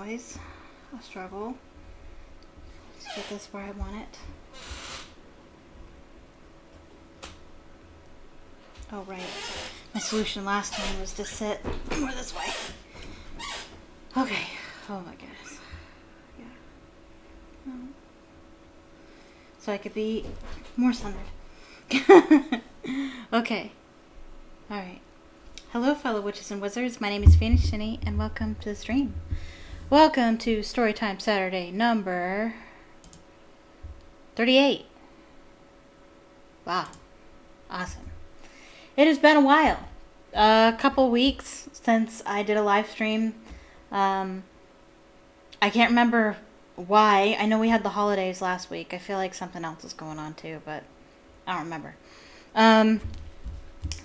always a struggle. Let's get this where I want it. Oh, right. My solution last time was to sit more this way. Okay. Oh my goodness. Yeah. So I could be more centered. Okay. Alright. Hello, fellow witches and wizards. My name is Phoenix Shinny, and welcome to the stream. Welcome to Storytime Saturday number 38. Wow. Awesome. It has been a while. A couple weeks since I did a live stream. I can't remember why. I know we had the holidays last week. I feel like something else is going on too, but I don't remember.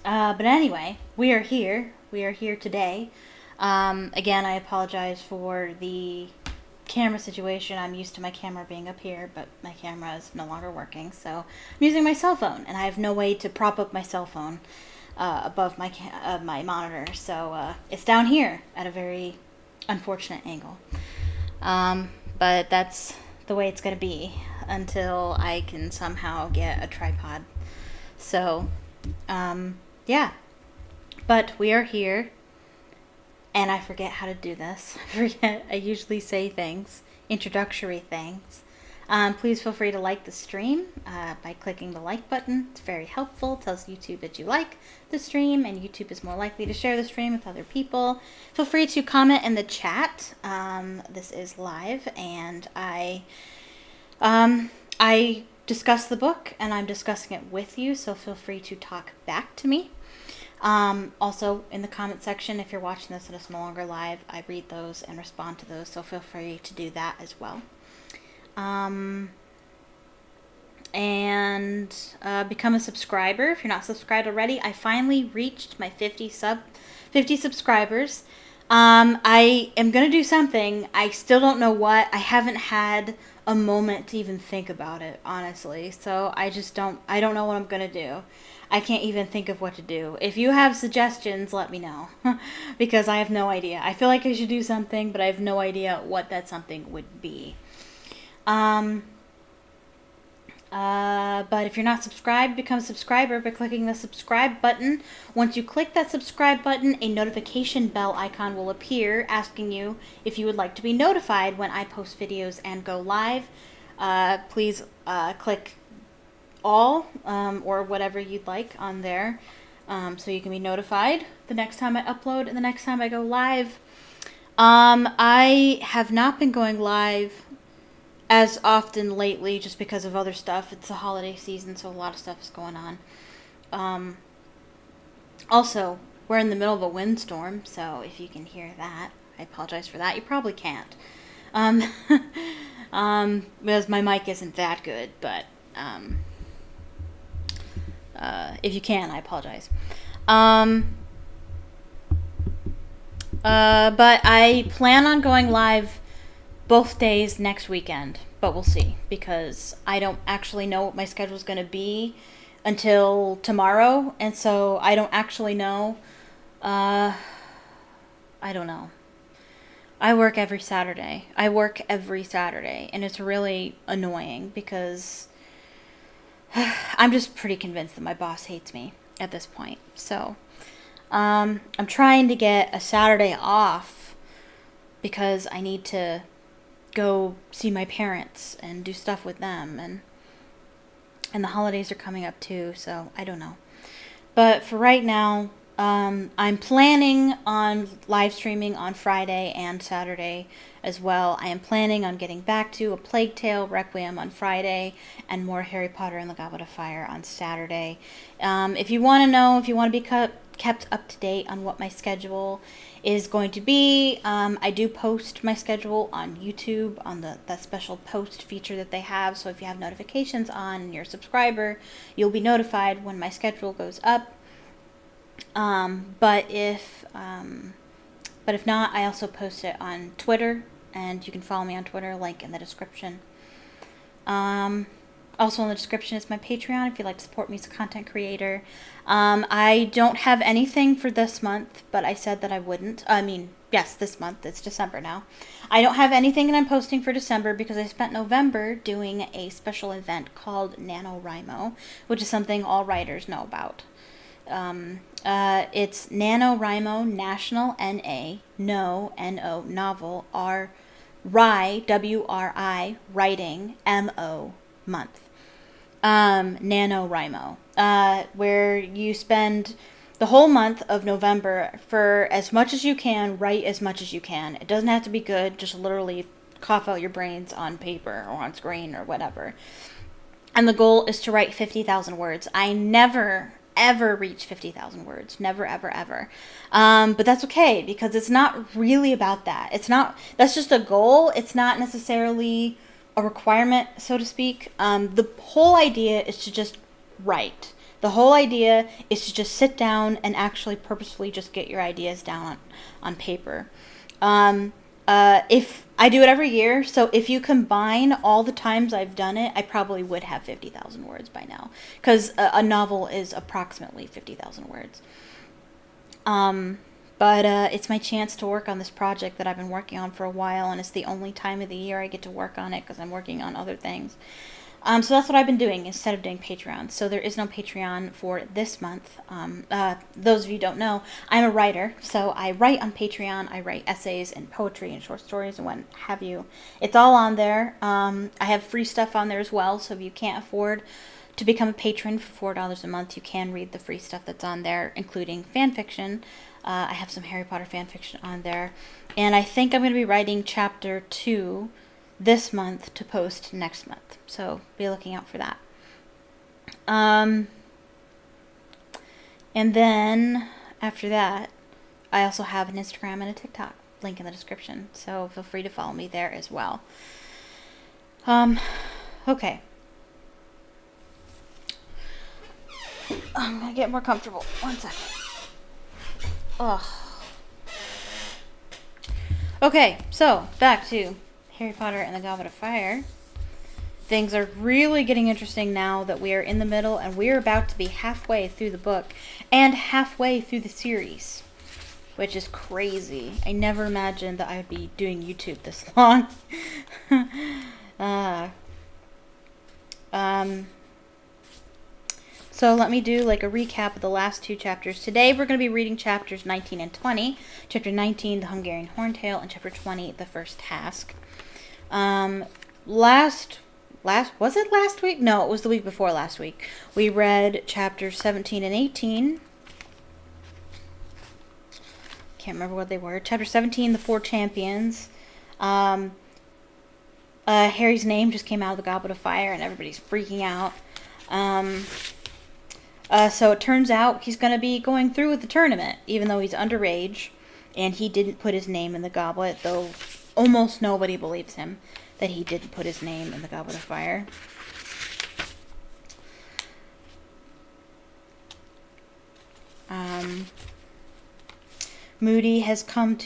But anyway, we are here. We are here today. Again, I apologize for the camera situation. I'm used to my camera being up here, but my camera is no longer working, so I'm using my cell phone, and I have no way to prop up my cell phone above my my monitor, so it's down here at a very unfortunate angle. But that's the way it's going to be until I can somehow get a tripod. So, yeah. But we are here. And I forget how to do this. I usually say things, introductory things. Please feel free to like the stream by clicking the like button. It's very helpful. It tells YouTube that you like the stream, and YouTube is more likely to share the stream with other people. Feel free to comment in the chat. This is live, and I discuss the book, and I'm discussing it with you, so feel free to talk back to me. Also, in the comment section, if you're watching this and it's no longer live, I read those and respond to those, so feel free to do that as well. And become a subscriber if you're not subscribed already. I finally reached my 50 subscribers. I am going to do something. I still don't know what. I haven't had a moment to even think about it, honestly. So I don't know what I'm going to do. I can't even think of what to do. If you have suggestions, let me know. Because I have no idea. I feel like I should do something, but I have no idea what that something would be. But if you're not subscribed, become a subscriber by clicking the subscribe button. Once you click that subscribe button, a notification bell icon will appear asking you if you would like to be notified when I post videos and go live. Please click all or whatever you'd like on there, so you can be notified the next time I upload and the next time I go live. I have not been going live as often lately just because of other stuff. It's the holiday season, so a lot of stuff is going on. Also, we're in the middle of a windstorm, so if you can hear that, I apologize for that. You probably can't, because my mic isn't that good, but if you can, I apologize. But I plan on going live both days next weekend, but we'll see, because I don't actually know what my schedule is going to be until tomorrow, and so I don't actually know. I don't know. I work every Saturday, and it's really annoying because I'm just pretty convinced that my boss hates me at this point. So, I'm trying to get a Saturday off because I need to go see my parents and do stuff with them, and the holidays are coming up too, so I don't know. But for right now, I'm planning on live streaming on Friday and Saturday as well. I am planning on getting back to A Plague Tale Requiem on Friday and more Harry Potter and the Goblet of Fire on Saturday. If you want to know, if you want to be kept up to date on what my schedule is going to be, I do post my schedule on YouTube on that special post feature that they have. So if you have notifications on and you're a subscriber, you'll be notified when my schedule goes up. But if not, I also post it on Twitter, and you can follow me on Twitter, link in the description. Also in the description is my Patreon if you'd like to support me as a content creator. I don't have anything for this month, but I said that I wouldn't. I mean, yes, this month. It's December now. I don't have anything that I'm posting for December because I spent November doing a special event called NaNoWriMo, which is something all writers know about. It's NaNoWriMo National N-O Novel Wri W-R-I Writing M-O month. NaNoWriMo, where you spend the whole month of November for as much as you can, write as much as you can. It doesn't have to be good, just literally cough out your brains on paper or on screen or whatever. And the goal is to write 50,000 words. I never, ever reach 50,000 words. Never, ever, ever. But that's okay because it's not really about that. That's just a goal. It's not necessarily a requirement, so to speak. The whole idea is to just write. The whole idea is to just sit down and actually purposefully just get your ideas down on paper. If I do it every year, so if you combine all the times I've done it, I probably would have 50,000 words by now. Because a novel is approximately 50,000 words. But it's my chance to work on this project that I've been working on for a while, and it's the only time of the year I get to work on it because I'm working on other things. So that's what I've been doing instead of doing Patreon. So there is no Patreon for this month. Those of you who don't know, I'm a writer. So I write on Patreon. I write essays and poetry and short stories and what have you. It's all on there. I have free stuff on there as well. So if you can't afford to become a patron for $4 a month, you can read the free stuff that's on there, including fan fiction. I have some Harry Potter fan fiction on there. And I think I'm going to be writing chapter 2 this month to post next month. So be looking out for that. And then after that, I also have an Instagram and a TikTok. Link in the description. So feel free to follow me there as well. Okay. I'm going to get more comfortable. 1 second. Ugh. Okay, so back to Harry Potter and the Goblet of Fire. Things are really getting interesting now that we are in the middle and we're about to be halfway through the book and halfway through the series, which is crazy. I never imagined that I would be doing YouTube this long. So let me do like a recap of the last 2 chapters. Today we're going to be reading chapters 19 and 20. Chapter 19, the Hungarian Horntail, and chapter 20, the First Task. Was it last week? No, it was the week before last week. We read chapters 17 and 18. Can't remember what they were. Chapter 17, the 4 champions. Harry's name just came out of the Goblet of Fire and everybody's freaking out. So it turns out he's going to be going through with the tournament, even though he's underage, and he didn't put his name in the goblet, though almost nobody believes him that he didn't put his name in the Goblet of Fire. Professor Moody has come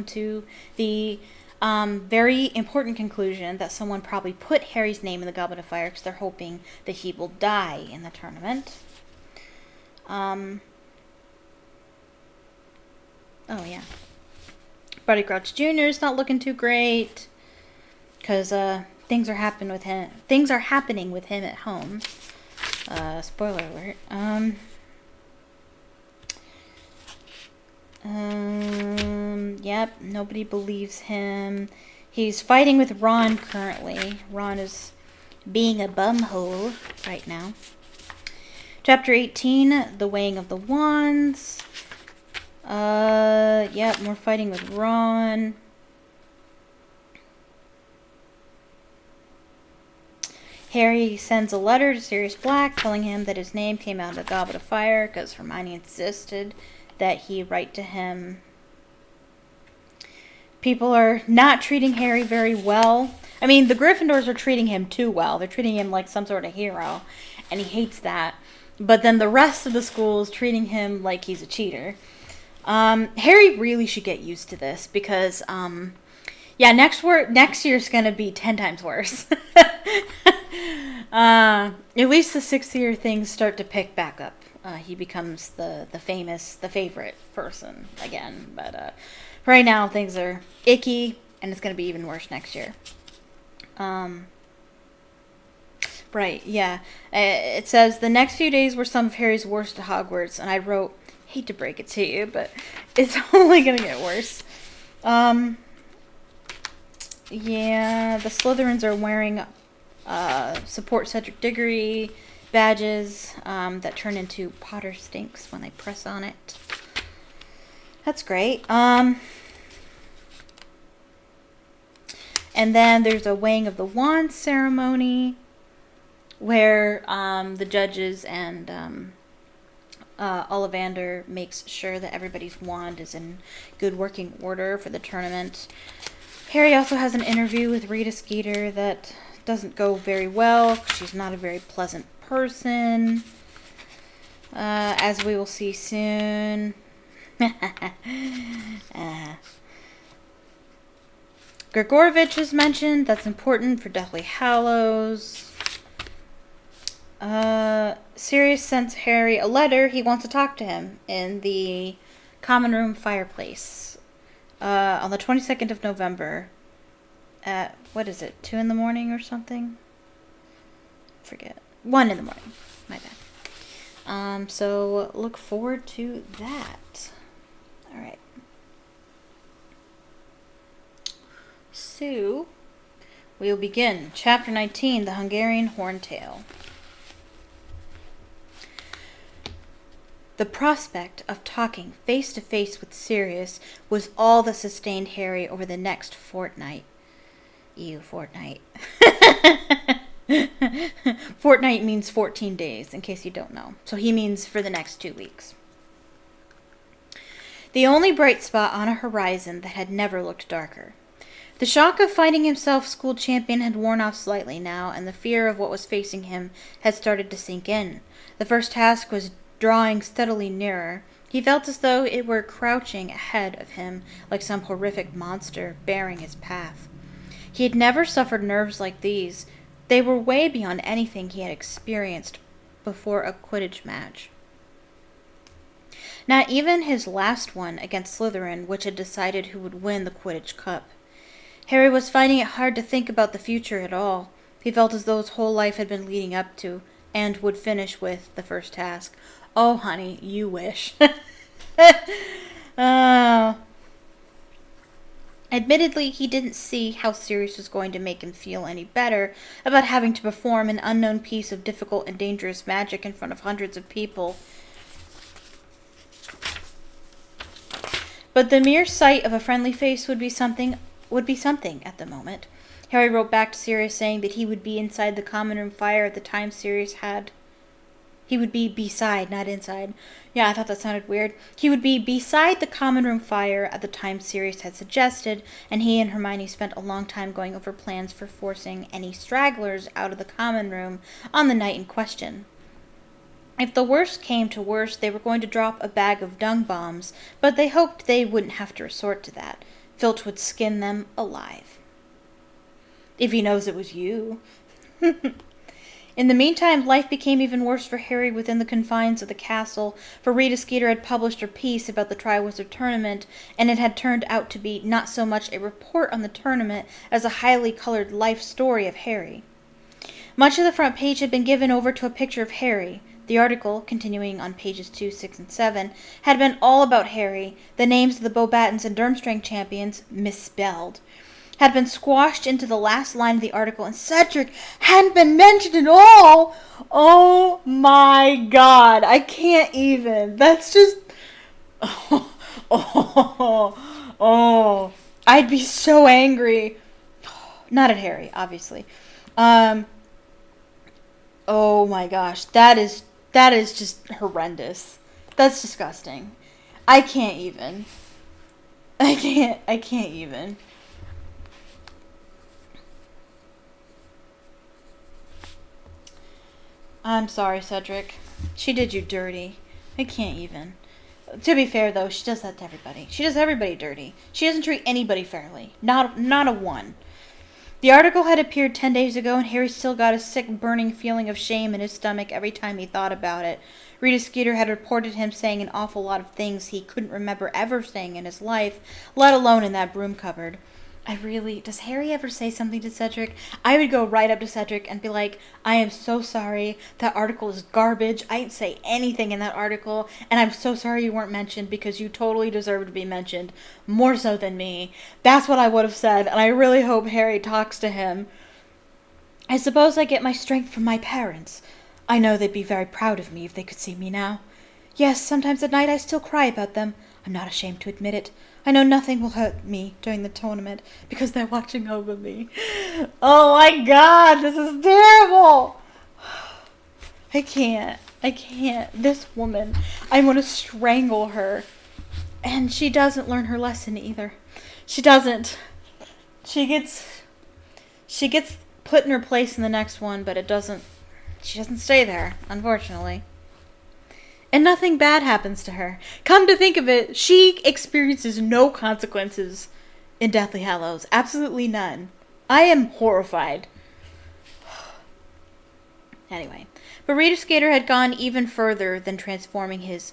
to the very important conclusion that someone probably put Harry's name in the Goblet of Fire because they're hoping that he will die in the tournament. Oh yeah. Barty Crouch Jr. is not looking too great because things are happening with him. Things are happening with him at home. Spoiler alert. Yep, nobody believes him. He's fighting with Ron currently. Ron is being a bumhole right now. Chapter 18, the Weighing of the Wands. Yep, more fighting with Ron. Harry sends a letter to Sirius Black telling him that his name came out of the Goblet of Fire because Hermione insisted that he write to him. People are not treating Harry very well. I mean, the Gryffindors are treating him too well. They're treating him like some sort of hero, and he hates that. But then the rest of the school is treating him like he's a cheater. Harry really should get used to this because Yeah, next year's gonna be 10 times worse. At least the 6th year things start to pick back up. He becomes the favorite person again. But right now things are icky, and it's gonna be even worse next year. Right, yeah. It says the next few days were some of Harry's worst at Hogwarts, and I wrote, hate to break it to you, but it's only gonna get worse. Yeah, the Slytherins are wearing support Cedric Diggory badges that turn into Potter stinks when they press on it. That's great. And then there's a weighing of the wand ceremony where the judges and Ollivander makes sure that everybody's wand is in good working order for the tournament. Harry also has an interview with Rita Skeeter that doesn't go very well. She's not a very pleasant person, as we will see soon. Grigorovich is mentioned. That's important for Deathly Hallows. Sirius sends Harry a letter. He wants to talk to him in the common room fireplace on the 22nd of November at, what is it, 2 in the morning or something? Forget. 1 in the morning. My bad. So look forward to that. All right. So we'll begin. Chapter 19, The Hungarian Horntail. The prospect of talking face to face with Sirius was all that sustained Harry over the next fortnight. Fortnight. Fortnight means 14 days, in case you don't know. So he means for the next 2 weeks. The only bright spot on a horizon that had never looked darker. The shock of finding himself school champion had worn off slightly now, and the fear of what was facing him had started to sink in. The first task was drawing steadily nearer. He felt as though it were crouching ahead of him like some horrific monster barring his path. He had never suffered nerves like these. They were way beyond anything he had experienced before a Quidditch match. Not even his last one against Slytherin, which had decided who would win the Quidditch Cup. Harry was finding it hard to think about the future at all. He felt as though his whole life had been leading up to, and would finish with, the first task. Oh, honey, you wish. Admittedly, he didn't see how Sirius was going to make him feel any better about having to perform an unknown piece of difficult and dangerous magic in front of hundreds of people. But the mere sight of a friendly face would be something at the moment. Harry wrote back to Sirius saying that he would be inside the common room fire at the time Sirius had. He would be beside, not inside. Yeah, I thought that sounded weird. He would be beside the common room fire at the time Sirius had suggested, and he and Hermione spent a long time going over plans for forcing any stragglers out of the common room on the night in question. If the worst came to worst, they were going to drop a bag of dung bombs, but they hoped they wouldn't have to resort to that. Filch would skin them alive. If he knows it was you. In the meantime, life became even worse for Harry within the confines of the castle, for Rita Skeeter had published her piece about the Triwizard Tournament, and it had turned out to be not so much a report on the tournament as a highly colored life story of Harry. Much of the front page had been given over to a picture of Harry. The article, continuing on pages 2, 6, and 7, had been all about Harry. The names of the Beauxbatons and Durmstrang champions, misspelled, had been squashed into the last line of the article, and Cedric hadn't been mentioned at all. Oh my god, I can't even. That's just... Oh. I'd be so angry. Not at Harry, obviously. Oh my gosh, that is just horrendous. That's disgusting. I can't even. I can't even. I'm sorry, Cedric. She did you dirty. I can't even. To be fair, though, she does that to everybody. She does everybody dirty. She doesn't treat anybody fairly. Not a one. The article had appeared 10 days ago, and Harry still got a sick, burning feeling of shame in his stomach every time he thought about it. Rita Skeeter had reported him saying an awful lot of things he couldn't remember ever saying in his life, let alone in that broom cupboard. Does Harry ever say something to Cedric? I would go right up to Cedric and be like, I am so sorry. That article is garbage. I didn't say anything in that article, and I'm so sorry you weren't mentioned because you totally deserve to be mentioned, more so than me. That's what I would have said, and I really hope Harry talks to him. I suppose I get my strength from my parents. I know they'd be very proud of me if they could see me now. Yes, sometimes at night I still cry about them. I'm not ashamed to admit it. I know nothing will hurt me during the tournament because they're watching over me. Oh my god, this is terrible. I can't. This woman, I'm going to strangle her. And she doesn't learn her lesson either. She doesn't. She gets put in her place in the next one, but she doesn't stay there, unfortunately. And nothing bad happens to her. Come to think of it, she experiences no consequences in Deathly Hallows. Absolutely none. I am horrified. Anyway. But Rita Skeeter had gone even further than transforming his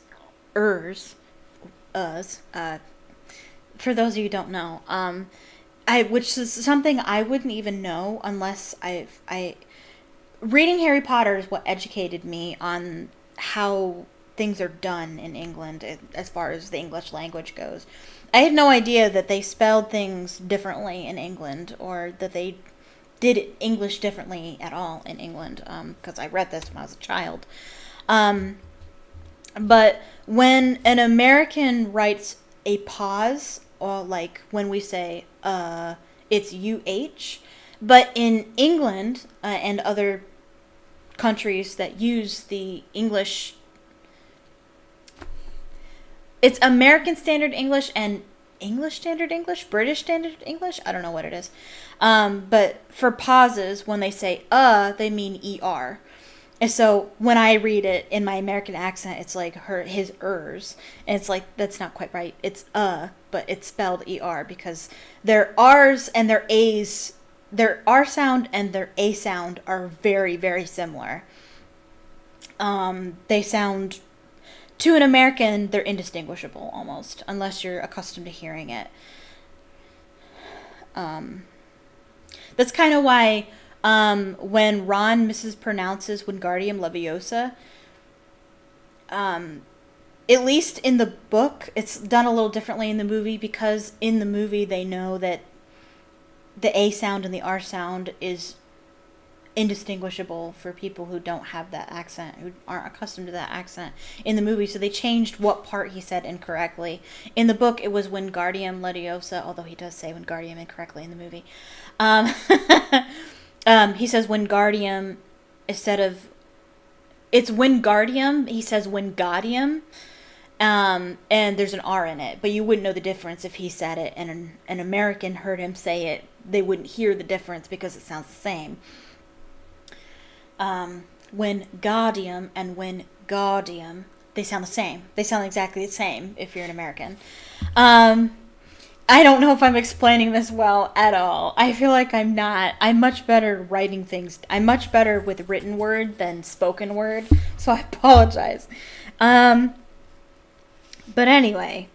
for those of you who don't know, which is something I wouldn't even know unless reading Harry Potter is what educated me on how things are done in England as far as the English language goes. I had no idea that they spelled things differently in England, or that they did English differently at all in England, because I read this when I was a child. But when an American writes a pause, or like when we say it's UH, but in England and other countries that use the English, it's American Standard English and English Standard English, British Standard English, I don't know what it is. But for pauses, when they say they mean ER. And so when I read it in my American accent, it's like his ers. And it's like, that's not quite right. It's but it's spelled ER because their R's and their A's, their R sound and their A sound are very, very similar. They sound, to an American, they're indistinguishable almost, unless you're accustomed to hearing it. That's kind of why when Ron mispronounces Wingardium Leviosa, at least in the book, it's done a little differently in the movie, because in the movie they know that the A sound and the R sound is indistinguishable for people who don't have that accent, who aren't accustomed to that accent in the movie. So they changed what part he said incorrectly. In the book, it was Wingardium Leviosa, although he does say Wingardium incorrectly in the movie. He says Wingardium instead of, it's Wingardium, he says Wingardium, and there's an R in it, but you wouldn't know the difference if he said it and an American heard him say it. They wouldn't hear the difference because it sounds the same. Wingardium and Wingardium, they sound the same. They sound exactly the same if you're an American. I don't know if I'm explaining this well at all. I feel like I'm not. I'm much better writing things. I'm much better with written word than spoken word, so I apologize. But anyway,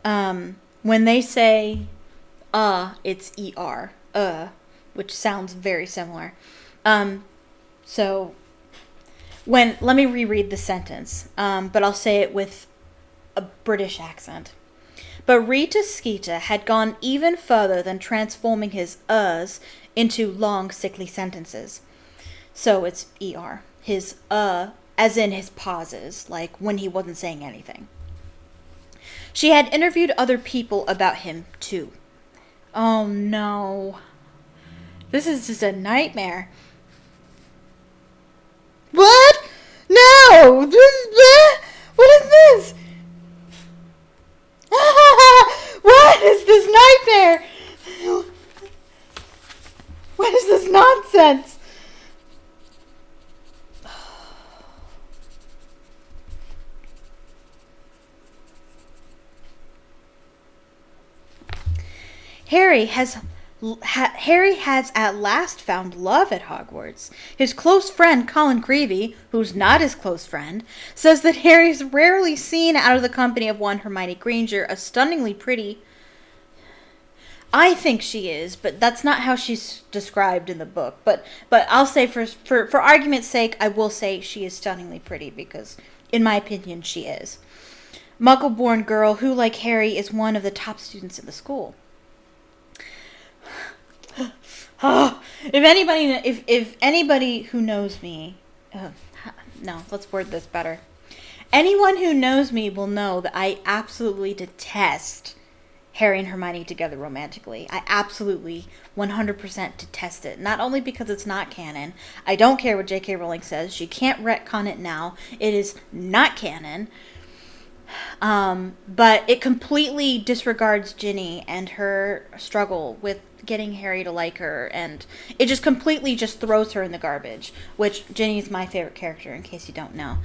when they say it's ER, which sounds very similar. So let me reread the sentence, but I'll say it with a British accent. But Rita Skeeter had gone even further than transforming his ers into long, sickly sentences. So it's ER. His as in his pauses, like when he wasn't saying anything. She had interviewed other people about him, too. Oh, no. This is just a nightmare. What? No! What is this? What is this nightmare? What is this nonsense? Harry has Harry has at last found love at Hogwarts. His close friend Colin Creevey, who's not his close friend, says that Harry is rarely seen out of the company of one Hermione Granger, a stunningly pretty. I think she is, but that's not how she's described in the book. But I'll say for argument's sake, I will say she is stunningly pretty because, in my opinion, she is. Muggle-born girl who, like Harry, is one of the top students in the school. If anybody who knows me, no, let's word this better. Anyone who knows me will know that I absolutely detest Harry and Hermione together romantically. I absolutely 100% detest it. Not only because it's not canon. I don't care what J.K. Rowling says. She can't retcon it now. It is not canon. But it completely disregards Ginny and her struggle with getting Harry to like her, and it just completely just throws her in the garbage, which Ginny's my favorite character, in case you don't know,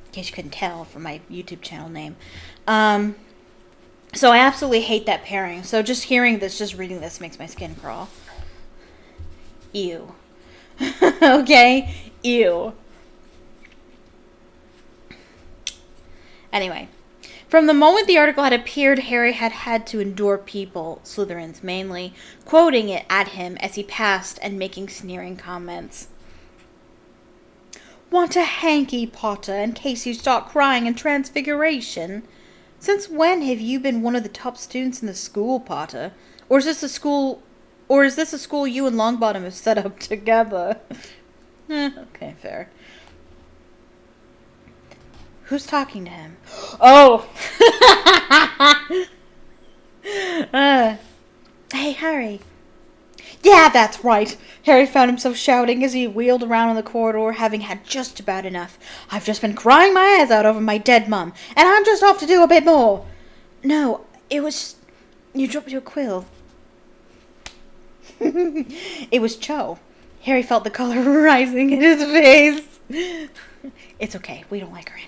in case you couldn't tell from my YouTube channel name. So I absolutely hate that pairing. So just hearing this, just reading this makes my skin crawl. Ew. Okay? Ew. Anyway. From the moment the article had appeared, Harry had had to endure people, Slytherins mainly, quoting it at him as he passed and making sneering comments. Want a hanky, Potter, in case you start crying in Transfiguration? Since when have you been one of the top students in the school, Potter? Or is this a school you and Longbottom have set up together? Okay, fair. Who's talking to him? Oh! Hey, Harry. Yeah, that's right. Harry found himself shouting as he wheeled around in the corridor, having had just about enough. I've just been crying my eyes out over my dead mum, and I'm just off to do a bit more. No, it was... You dropped your quill. It was Cho. Harry felt the color rising in his face. It's okay. We don't like her anyway.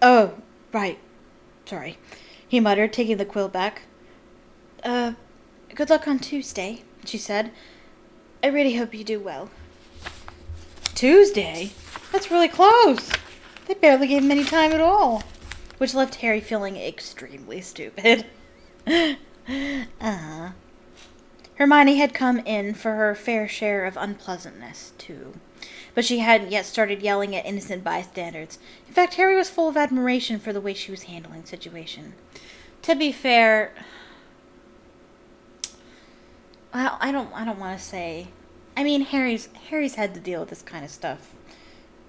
Oh, right. Sorry, he muttered, taking the quill back. Good luck on Tuesday, she said. I really hope you do well. Tuesday? That's really close. They barely gave him any time at all. Which left Harry feeling extremely stupid. Hermione had come in for her fair share of unpleasantness, too. But she hadn't yet started yelling at innocent bystanders. In fact, Harry was full of admiration for the way she was handling the situation. To be fair, well, I don't want to say. I mean, Harry's had to deal with this kind of stuff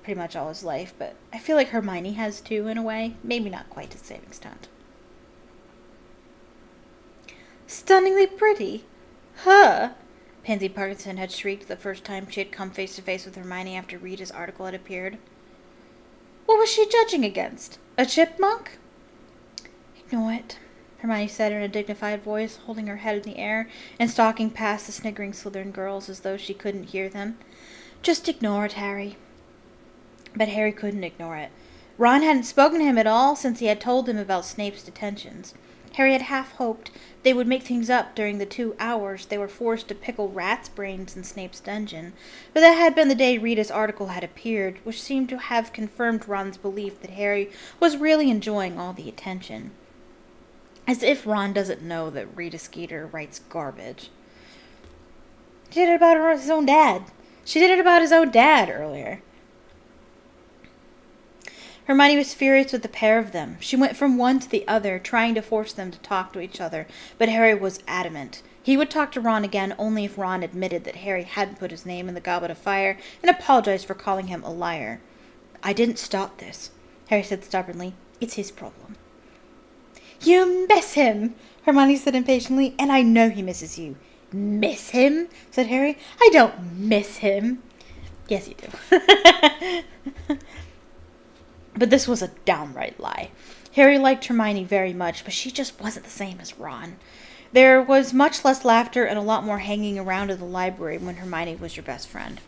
pretty much all his life, but I feel like Hermione has too, in a way. Maybe not quite to the same extent. Stunningly pretty. Huh? Pansy Parkinson had shrieked the first time she had come face to face with Hermione after Rita's article had appeared. What was she judging against? A chipmunk? Ignore it, Hermione said in a dignified voice, holding her head in the air and stalking past the sniggering Slytherin girls as though she couldn't hear them. Just ignore it, Harry. But Harry couldn't ignore it. Ron hadn't spoken to him at all since he had told him about Snape's detentions. Harry had half hoped they would make things up during the 2 hours they were forced to pickle rats' brains in Snape's dungeon, but that had been the day Rita's article had appeared, which seemed to have confirmed Ron's belief that Harry was really enjoying all the attention. As if Ron doesn't know that Rita Skeeter writes garbage. She did it about his own dad. She did it about his own dad earlier. Hermione was furious with the pair of them. She went from one to the other, trying to force them to talk to each other, but Harry was adamant. He would talk to Ron again only if Ron admitted that Harry hadn't put his name in the Goblet of Fire and apologized for calling him a liar. I didn't start this, Harry said stubbornly. It's his problem. You miss him, Hermione said impatiently, and I know he misses you. Miss him? Said Harry. I don't miss him. Yes, you do. But this was a downright lie. Harry liked Hermione very much, but she just wasn't the same as Ron. There was much less laughter and a lot more hanging around in the library when Hermione was your best friend.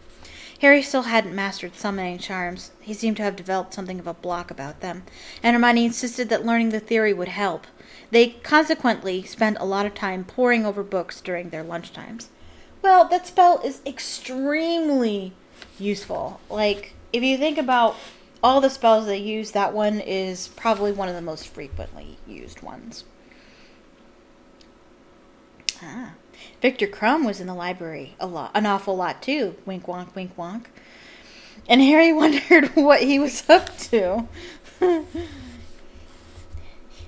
Harry still hadn't mastered summoning charms. He seemed to have developed something of a block about them, and Hermione insisted that learning the theory would help. They consequently spent a lot of time poring over books during their lunchtimes. Well, that spell is extremely useful. Like, if you think about all the spells they use, that one is probably one of the most frequently used ones. Victor Crumb was in the library an awful lot too. Wink wonk, wink wonk. And Harry wondered what he was up to.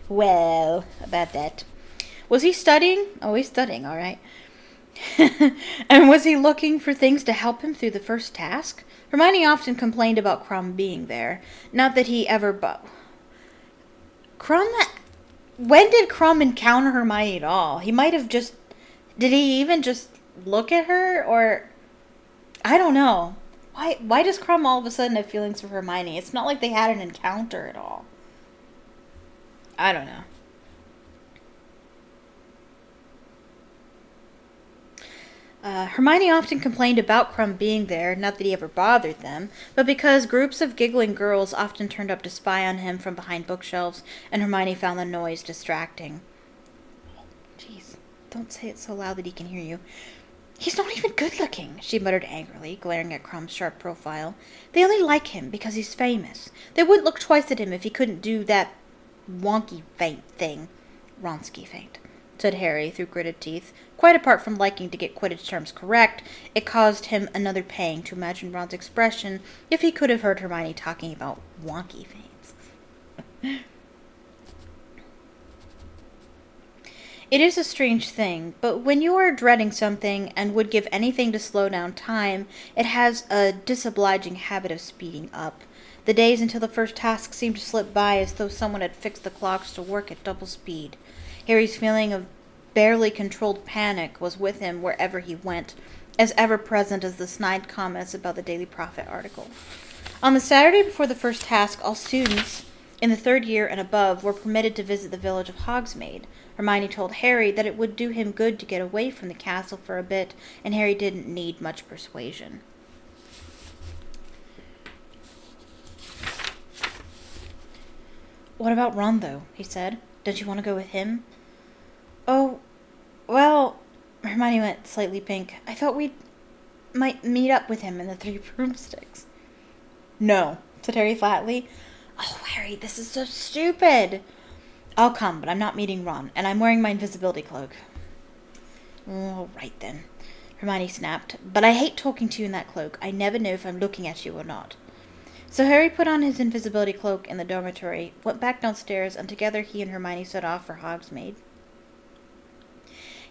Well, about that. Was he studying? Oh, he's studying, all right. And was he looking for things to help him through the first task? Hermione often complained about Crumb being there. Not that he ever... When did Crumb encounter Hermione at all? He might have just... Did he even just look at her? Or... I don't know. Why does Crumb all of a sudden have feelings for Hermione? It's not like they had an encounter at all. I don't know. Hermione often complained about Crumb being there, not that he ever bothered them, but because groups of giggling girls often turned up to spy on him from behind bookshelves, and Hermione found the noise distracting. Jeez, don't say it so loud that he can hear you. He's not even good-looking, she muttered angrily, glaring at Crumb's sharp profile. They only like him because he's famous. They wouldn't look twice at him if he couldn't do that wonky feint thing. Wronski feint, said Harry through gritted teeth. Quite apart from liking to get Quidditch terms correct, it caused him another pang to imagine Ron's expression if he could have heard Hermione talking about wonky feints. It is a strange thing, but when you are dreading something and would give anything to slow down time, it has a disobliging habit of speeding up. The days until the first task seemed to slip by as though someone had fixed the clocks to work at double speed. Harry's feeling of barely controlled panic was with him wherever he went, as ever-present as the snide comments about the Daily Prophet article. On the Saturday before the first task, all students in the third year and above were permitted to visit the village of Hogsmeade. Hermione told Harry that it would do him good to get away from the castle for a bit, and Harry didn't need much persuasion. What about Ron, though? He said. Don't you want to go with him? Oh, well, Hermione went slightly pink. I thought we might meet up with him in the Three Broomsticks. No, said Harry flatly. Oh, Harry, this is so stupid. I'll come, but I'm not meeting Ron, and I'm wearing my invisibility cloak. All right, then, Hermione snapped. But I hate talking to you in that cloak. I never know if I'm looking at you or not. So Harry put on his invisibility cloak in the dormitory, went back downstairs, and together he and Hermione set off for Hogsmeade.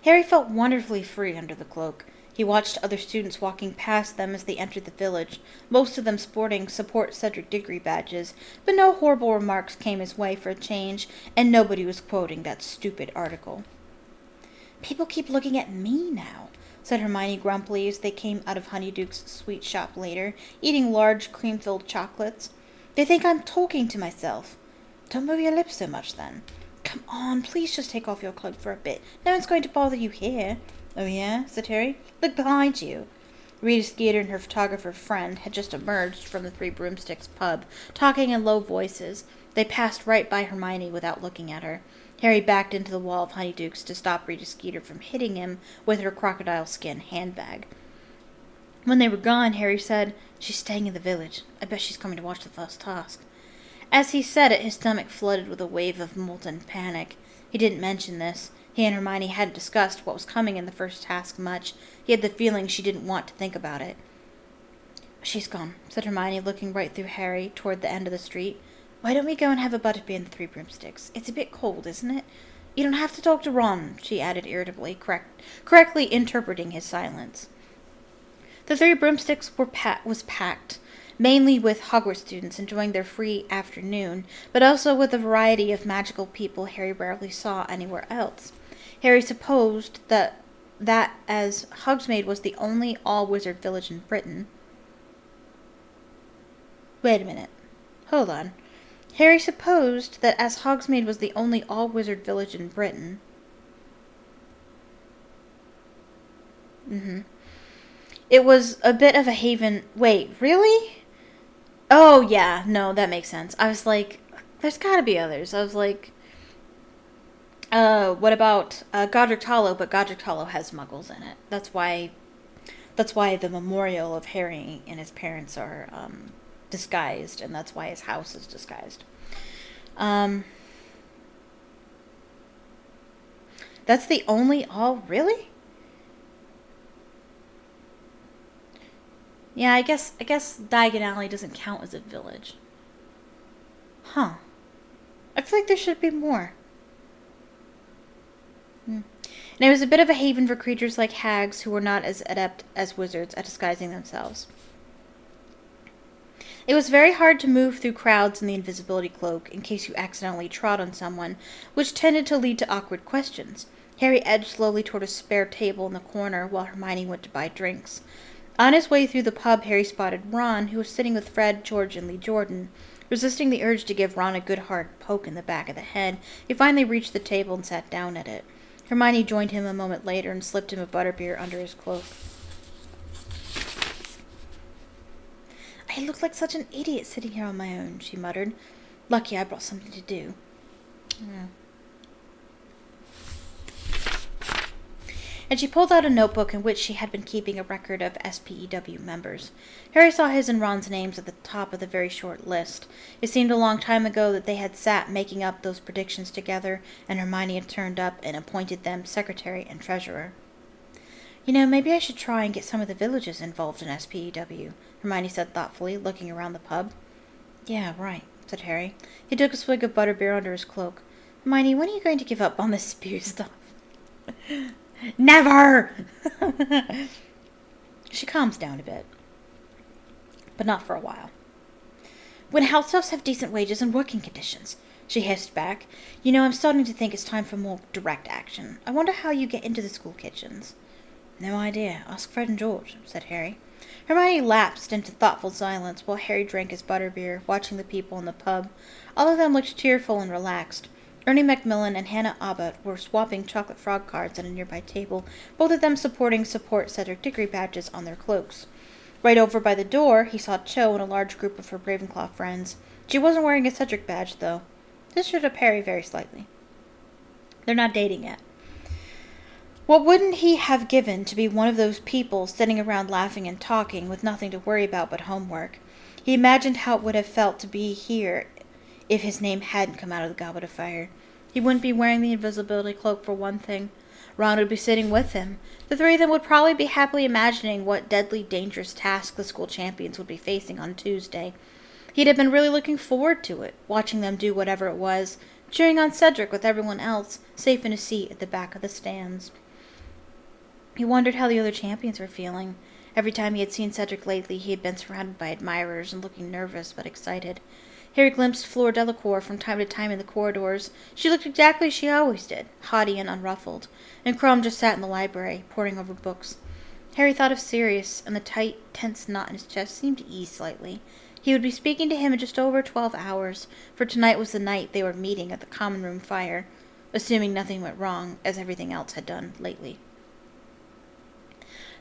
Harry felt wonderfully free under the cloak. He watched other students walking past them as they entered the village, most of them sporting Support Cedric Diggory badges, but no horrible remarks came his way for a change, and nobody was quoting that stupid article. People keep looking at me now, said Hermione grumpily as they came out of Honeyduke's sweet shop later, eating large cream-filled chocolates. They think I'm talking to myself. Don't move your lips so much, then. Come on, please just take off your cloak for a bit. No one's going to bother you here. Oh, yeah? Said Harry. Look behind you. Rita Skeeter and her photographer friend had just emerged from the Three Broomsticks pub, talking in low voices. They passed right by Hermione without looking at her. Harry backed into the wall of Honeydukes to stop Rita Skeeter from hitting him with her crocodile skin handbag. When they were gone, Harry said, She's staying in the village. I bet she's coming to watch the first task. As he said it, his stomach flooded with a wave of molten panic. He didn't mention this. He and Hermione hadn't discussed what was coming in the first task much. He had the feeling she didn't want to think about it. She's gone, said Hermione, looking right through Harry toward the end of the street. Why don't we go and have a butterbeer in the Three Broomsticks? It's a bit cold, isn't it? You don't have to talk to Ron, she added irritably, correctly interpreting his silence. The Three Broomsticks was packed, mainly with Hogwarts students enjoying their free afternoon, but also with a variety of magical people Harry rarely saw anywhere else. Harry supposed that as Hogsmeade was the only all-wizard village in Britain... Wait a minute. Hold on. Harry supposed that as Hogsmeade was the only all-wizard village in Britain... It was a bit of a haven. Wait, really? Oh, yeah. No, that makes sense. I was like, there's gotta be others. I was like, what about Godric Hollow? But Godric Hollow has muggles in it. That's why the memorial of Harry and his parents are disguised, and that's why his house is disguised. Um, that's the only. Oh, really? Yeah, I guess Diagon Alley doesn't count as a village. Huh. I feel like there should be more. Hmm. And it was a bit of a haven for creatures like hags who were not as adept as wizards at disguising themselves. It was very hard to move through crowds in the invisibility cloak in case you accidentally trod on someone, which tended to lead to awkward questions. Harry edged slowly toward a spare table in the corner while Hermione went to buy drinks. On his way through the pub, Harry spotted Ron, who was sitting with Fred, George, and Lee Jordan. Resisting the urge to give Ron a good hard poke in the back of the head, he finally reached the table and sat down at it. Hermione joined him a moment later and slipped him a butterbeer under his cloak. I look like such an idiot sitting here on my own, she muttered. Lucky I brought something to do. Yeah. And she pulled out a notebook in which she had been keeping a record of SPEW members. Harry saw his and Ron's names at the top of the very short list. It seemed a long time ago that they had sat making up those predictions together, and Hermione had turned up and appointed them secretary and treasurer. You know, maybe I should try and get some of the villages involved in SPEW, Hermione said thoughtfully, looking around the pub. Yeah, right, said Harry. He took a swig of butterbeer under his cloak. Hermione, when are you going to give up on this spew stuff? Never! She calms down a bit. But not for a while. When house elves have decent wages and working conditions, she hissed back. You know, I'm starting to think it's time for more direct action. I wonder how you get into the school kitchens. No idea. Ask Fred and George, said Harry. Hermione lapsed into thoughtful silence while Harry drank his butterbeer, watching the people in the pub. All of them looked cheerful and relaxed. Ernie Macmillan and Hannah Abbott were swapping chocolate frog cards at a nearby table, both of them supporting support Cedric Diggory badges on their cloaks. Right over by the door, he saw Cho and a large group of her Ravenclaw friends. She wasn't wearing a Cedric badge, though. This shook up Harry very slightly. They're not dating yet. What wouldn't he have given to be one of those people sitting around laughing and talking with nothing to worry about but homework? He imagined how it would have felt to be here if his name hadn't come out of the Goblet of Fire. He wouldn't be wearing the invisibility cloak for one thing. Ron would be sitting with him. The three of them would probably be happily imagining what deadly dangerous task the school champions would be facing on Tuesday. He'd have been really looking forward to it, watching them do whatever it was, cheering on Cedric with everyone else, safe in a seat at the back of the stands. He wondered how the other champions were feeling. Every time he had seen Cedric lately, he had been surrounded by admirers and looking nervous but excited. Harry glimpsed Fleur Delacour from time to time in the corridors. She looked exactly as she always did, haughty and unruffled. And Crumb just sat in the library, poring over books. Harry thought of Sirius, and the tight, tense knot in his chest seemed to ease slightly. He would be speaking to him in just over 12 hours, for tonight was the night they were meeting at the common room fire, assuming nothing went wrong, as everything else had done lately.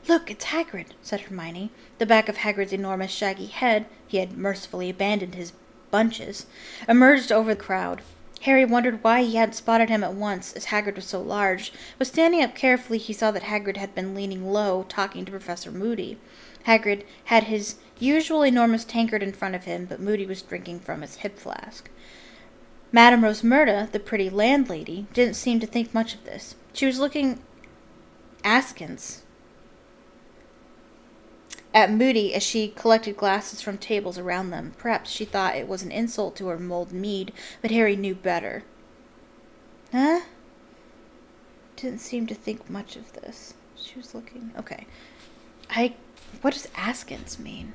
Look, it's Hagrid, said Hermione. The back of Hagrid's enormous shaggy head, he had mercifully abandoned his bunches, emerged over the crowd. Harry wondered why he hadn't spotted him at once, as Hagrid was so large, but standing up carefully he saw that Hagrid had been leaning low, talking to Professor Moody. Hagrid had his usual enormous tankard in front of him, but Moody was drinking from his hip flask. Madame Rosmerta, the pretty landlady, didn't seem to think much of this. She was looking askance at Moody as she collected glasses from tables around them. Perhaps she thought it was an insult to her mulled mead, but Harry knew better. Huh? Didn't seem to think much of this. She was looking... Okay. What does askance mean?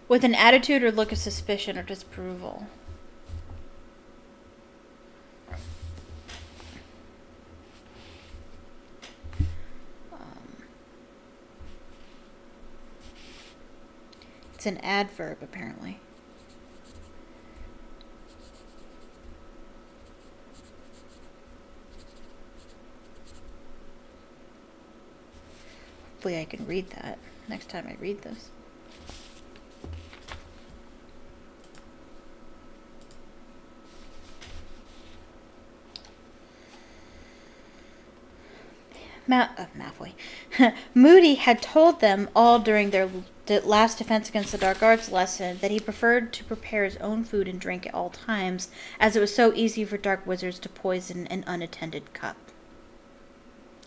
With an attitude or look of suspicion or disapproval. It's an adverb, apparently. Hopefully I can read that next time I read this. Malfoy. Moody had told them all during their last Defense Against the Dark Arts lesson that he preferred to prepare his own food and drink at all times, as it was so easy for dark wizards to poison an unattended cup.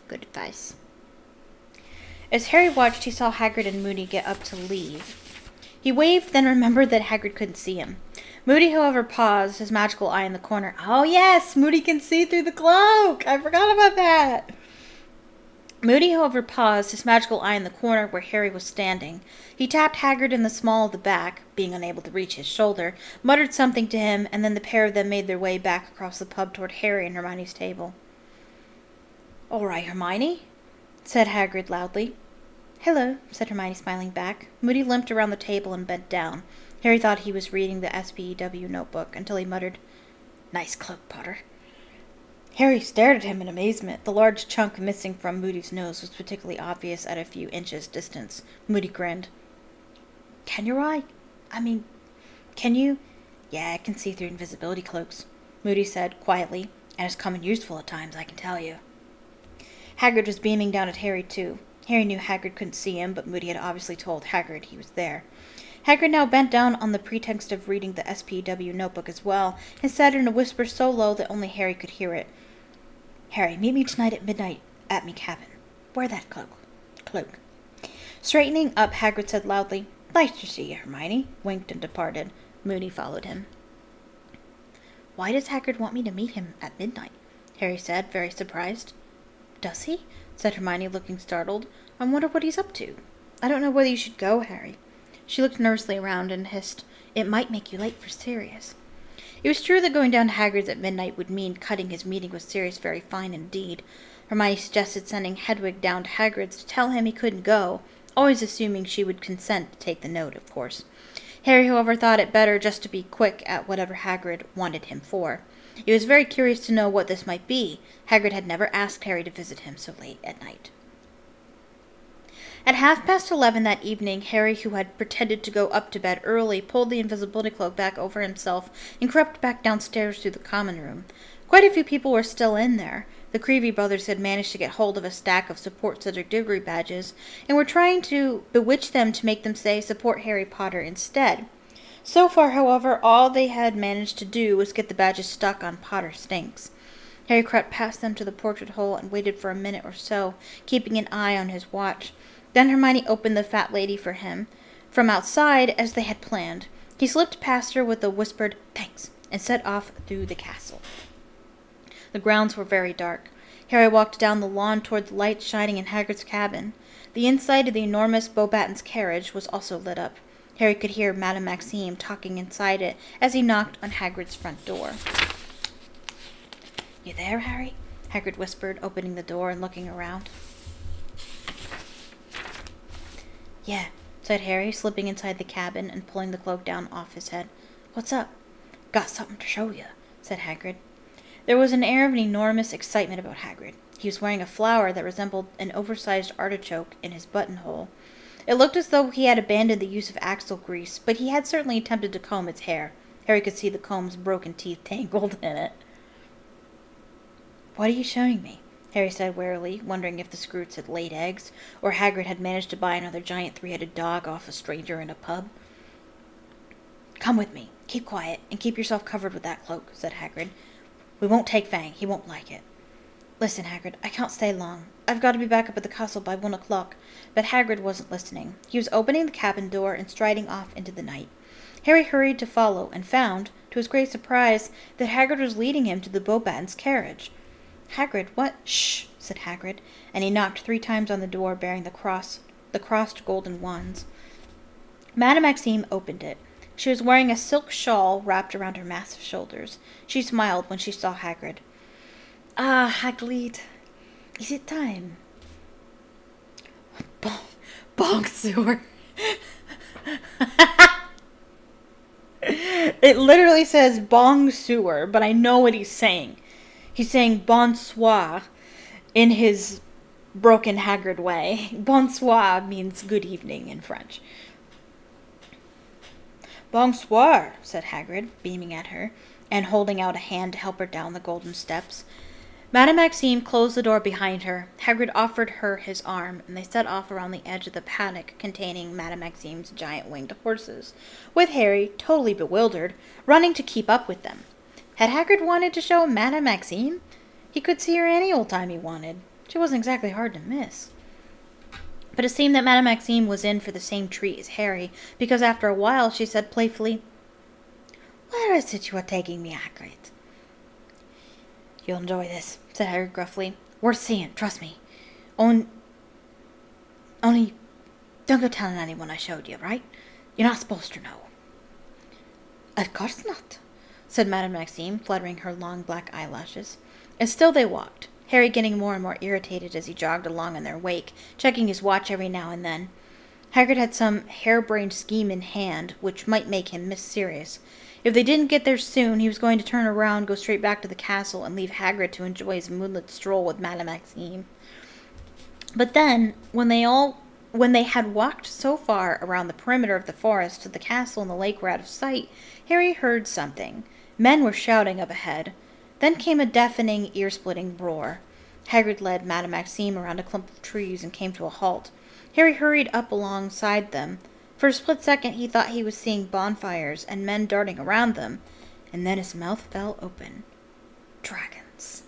Good advice. As Harry watched, he saw Hagrid and Moody get up to leave. He waved, then remembered that Hagrid couldn't see him. Moody, however, paused, his magical eye in the corner. Oh yes, Moody can see through the cloak! I forgot about that! Moody, however, paused, his magical eye in the corner where Harry was standing. He tapped Hagrid in the small of the back, being unable to reach his shoulder, muttered something to him, and then the pair of them made their way back across the pub toward Harry and Hermione's table. "All right, Hermione," said Hagrid loudly. "Hello," said Hermione, smiling back. Moody limped around the table and bent down. Harry thought he was reading the SPEW notebook until he muttered, "Nice cloak, Potter." Harry stared at him in amazement. The large chunk missing from Moody's nose was particularly obvious at a few inches' distance. Moody grinned. Can you? Yeah, I can see through invisibility cloaks," Moody said quietly, "and it's come in useful at times, I can tell you." Hagrid was beaming down at Harry, too. Harry knew Hagrid couldn't see him, but Moody had obviously told Hagrid he was there. Hagrid now bent down on the pretext of reading the SPW notebook as well, and said in a whisper so low that only Harry could hear it, "Harry, meet me tonight at midnight at me cabin. Wear that cloak." Straightening up, Hagrid said loudly, "Nice to see you, Hermione," winked and departed. Moody followed him. "Why does Hagrid want me to meet him at midnight?" Harry said, very surprised. "Does he?" said Hermione, looking startled. "I wonder what he's up to." "I don't know whether you should go, Harry." She looked nervously around and hissed, "It might make you late for Sirius." It was true that going down to Hagrid's at midnight would mean cutting his meeting with Sirius very fine indeed. Hermione suggested sending Hedwig down to Hagrid's to tell him he couldn't go, always assuming she would consent to take the note, of course. Harry, however, thought it better just to be quick at whatever Hagrid wanted him for. He was very curious to know what this might be. Hagrid had never asked Harry to visit him so late at night. At 11:30 that evening, Harry, who had pretended to go up to bed early, pulled the invisibility cloak back over himself and crept back downstairs through the common room. Quite a few people were still in there. The Creevy brothers had managed to get hold of a stack of Support Cedric Diggory badges and were trying to bewitch them to make them say Support Harry Potter instead. So far, however, all they had managed to do was get the badges stuck on Potter Stinks. Harry crept past them to the portrait hole and waited for a minute or so, keeping an eye on his watch. Then Hermione opened the fat lady for him from outside, as they had planned. He slipped past her with a whispered "thanks" and set off through the castle. The grounds were very dark. Harry walked down the lawn toward the light shining in Hagrid's cabin. The inside of the enormous Beauxbaton's carriage was also lit up. Harry could hear Madame Maxime talking inside it as he knocked on Hagrid's front door. "You there, Harry?" Hagrid whispered, opening the door and looking around. "Yeah," said Harry, slipping inside the cabin and pulling the cloak down off his head. "What's up?" "Got something to show you," said Hagrid. There was an air of an enormous excitement about Hagrid. He was wearing a flower that resembled an oversized artichoke in his buttonhole. It looked as though he had abandoned the use of axle grease, but he had certainly attempted to comb its hair. Harry could see the comb's broken teeth tangled in it. "What are you showing me?" Harry said warily, wondering if the Scroots had laid eggs, or Hagrid had managed to buy another giant three-headed dog off a stranger in a pub. "Come with me. Keep quiet, and keep yourself covered with that cloak," said Hagrid. "We won't take Fang. He won't like it." "Listen, Hagrid, I can't stay long. I've got to be back up at the castle by 1 o'clock. But Hagrid wasn't listening. He was opening the cabin door and striding off into the night. Harry hurried to follow, and found, to his great surprise, that Hagrid was leading him to the Beauxbaton's carriage. "Hagrid, what—" "Shh," said Hagrid, and he knocked 3 times on the door bearing the crossed golden wands. Madame Maxime opened it. She was wearing a silk shawl wrapped around her massive shoulders. She smiled when she saw Hagrid. "Ah, Hagrid, is it time?" Bonk sewer. It literally says bong sewer, but I know what he's saying. He's saying bonsoir in his broken Hagrid way. Bonsoir means good evening in French. Bonsoir, said Hagrid, beaming at her, and holding out a hand to help her down the golden steps. Madame Maxime closed the door behind her. Hagrid offered her his arm, and they set off around the edge of the paddock containing Madame Maxime's giant winged horses, with Harry, totally bewildered, running to keep up with them. Had Hagrid wanted to show Madame Maxime? He could see her any old time he wanted. She wasn't exactly hard to miss. But it seemed that Madame Maxime was in for the same treat as Harry, because after a while she said playfully, "Where is it you are taking me, Hagrid?" "You'll enjoy this," said Hagrid gruffly. "Worth seeing, trust me. Only, don't go telling anyone I showed you, right? You're not supposed to know." "Of course not," said Madame Maxime, fluttering her long black eyelashes. And still they walked, Harry getting more and more irritated as he jogged along in their wake, checking his watch every now and then. Hagrid had some harebrained scheme in hand, which might make him miss Sirius. If they didn't get there soon, he was going to turn around, go straight back to the castle, and leave Hagrid to enjoy his moonlit stroll with Madame Maxime. But then, when they had walked so far around the perimeter of the forest till the castle and the lake were out of sight, Harry heard something. Men were shouting up ahead. Then came a deafening, ear-splitting roar. Hagrid led Madame Maxime around a clump of trees and came to a halt. Harry hurried up alongside them. For a split second he thought he was seeing bonfires and men darting around them, and then his mouth fell open. Dragons.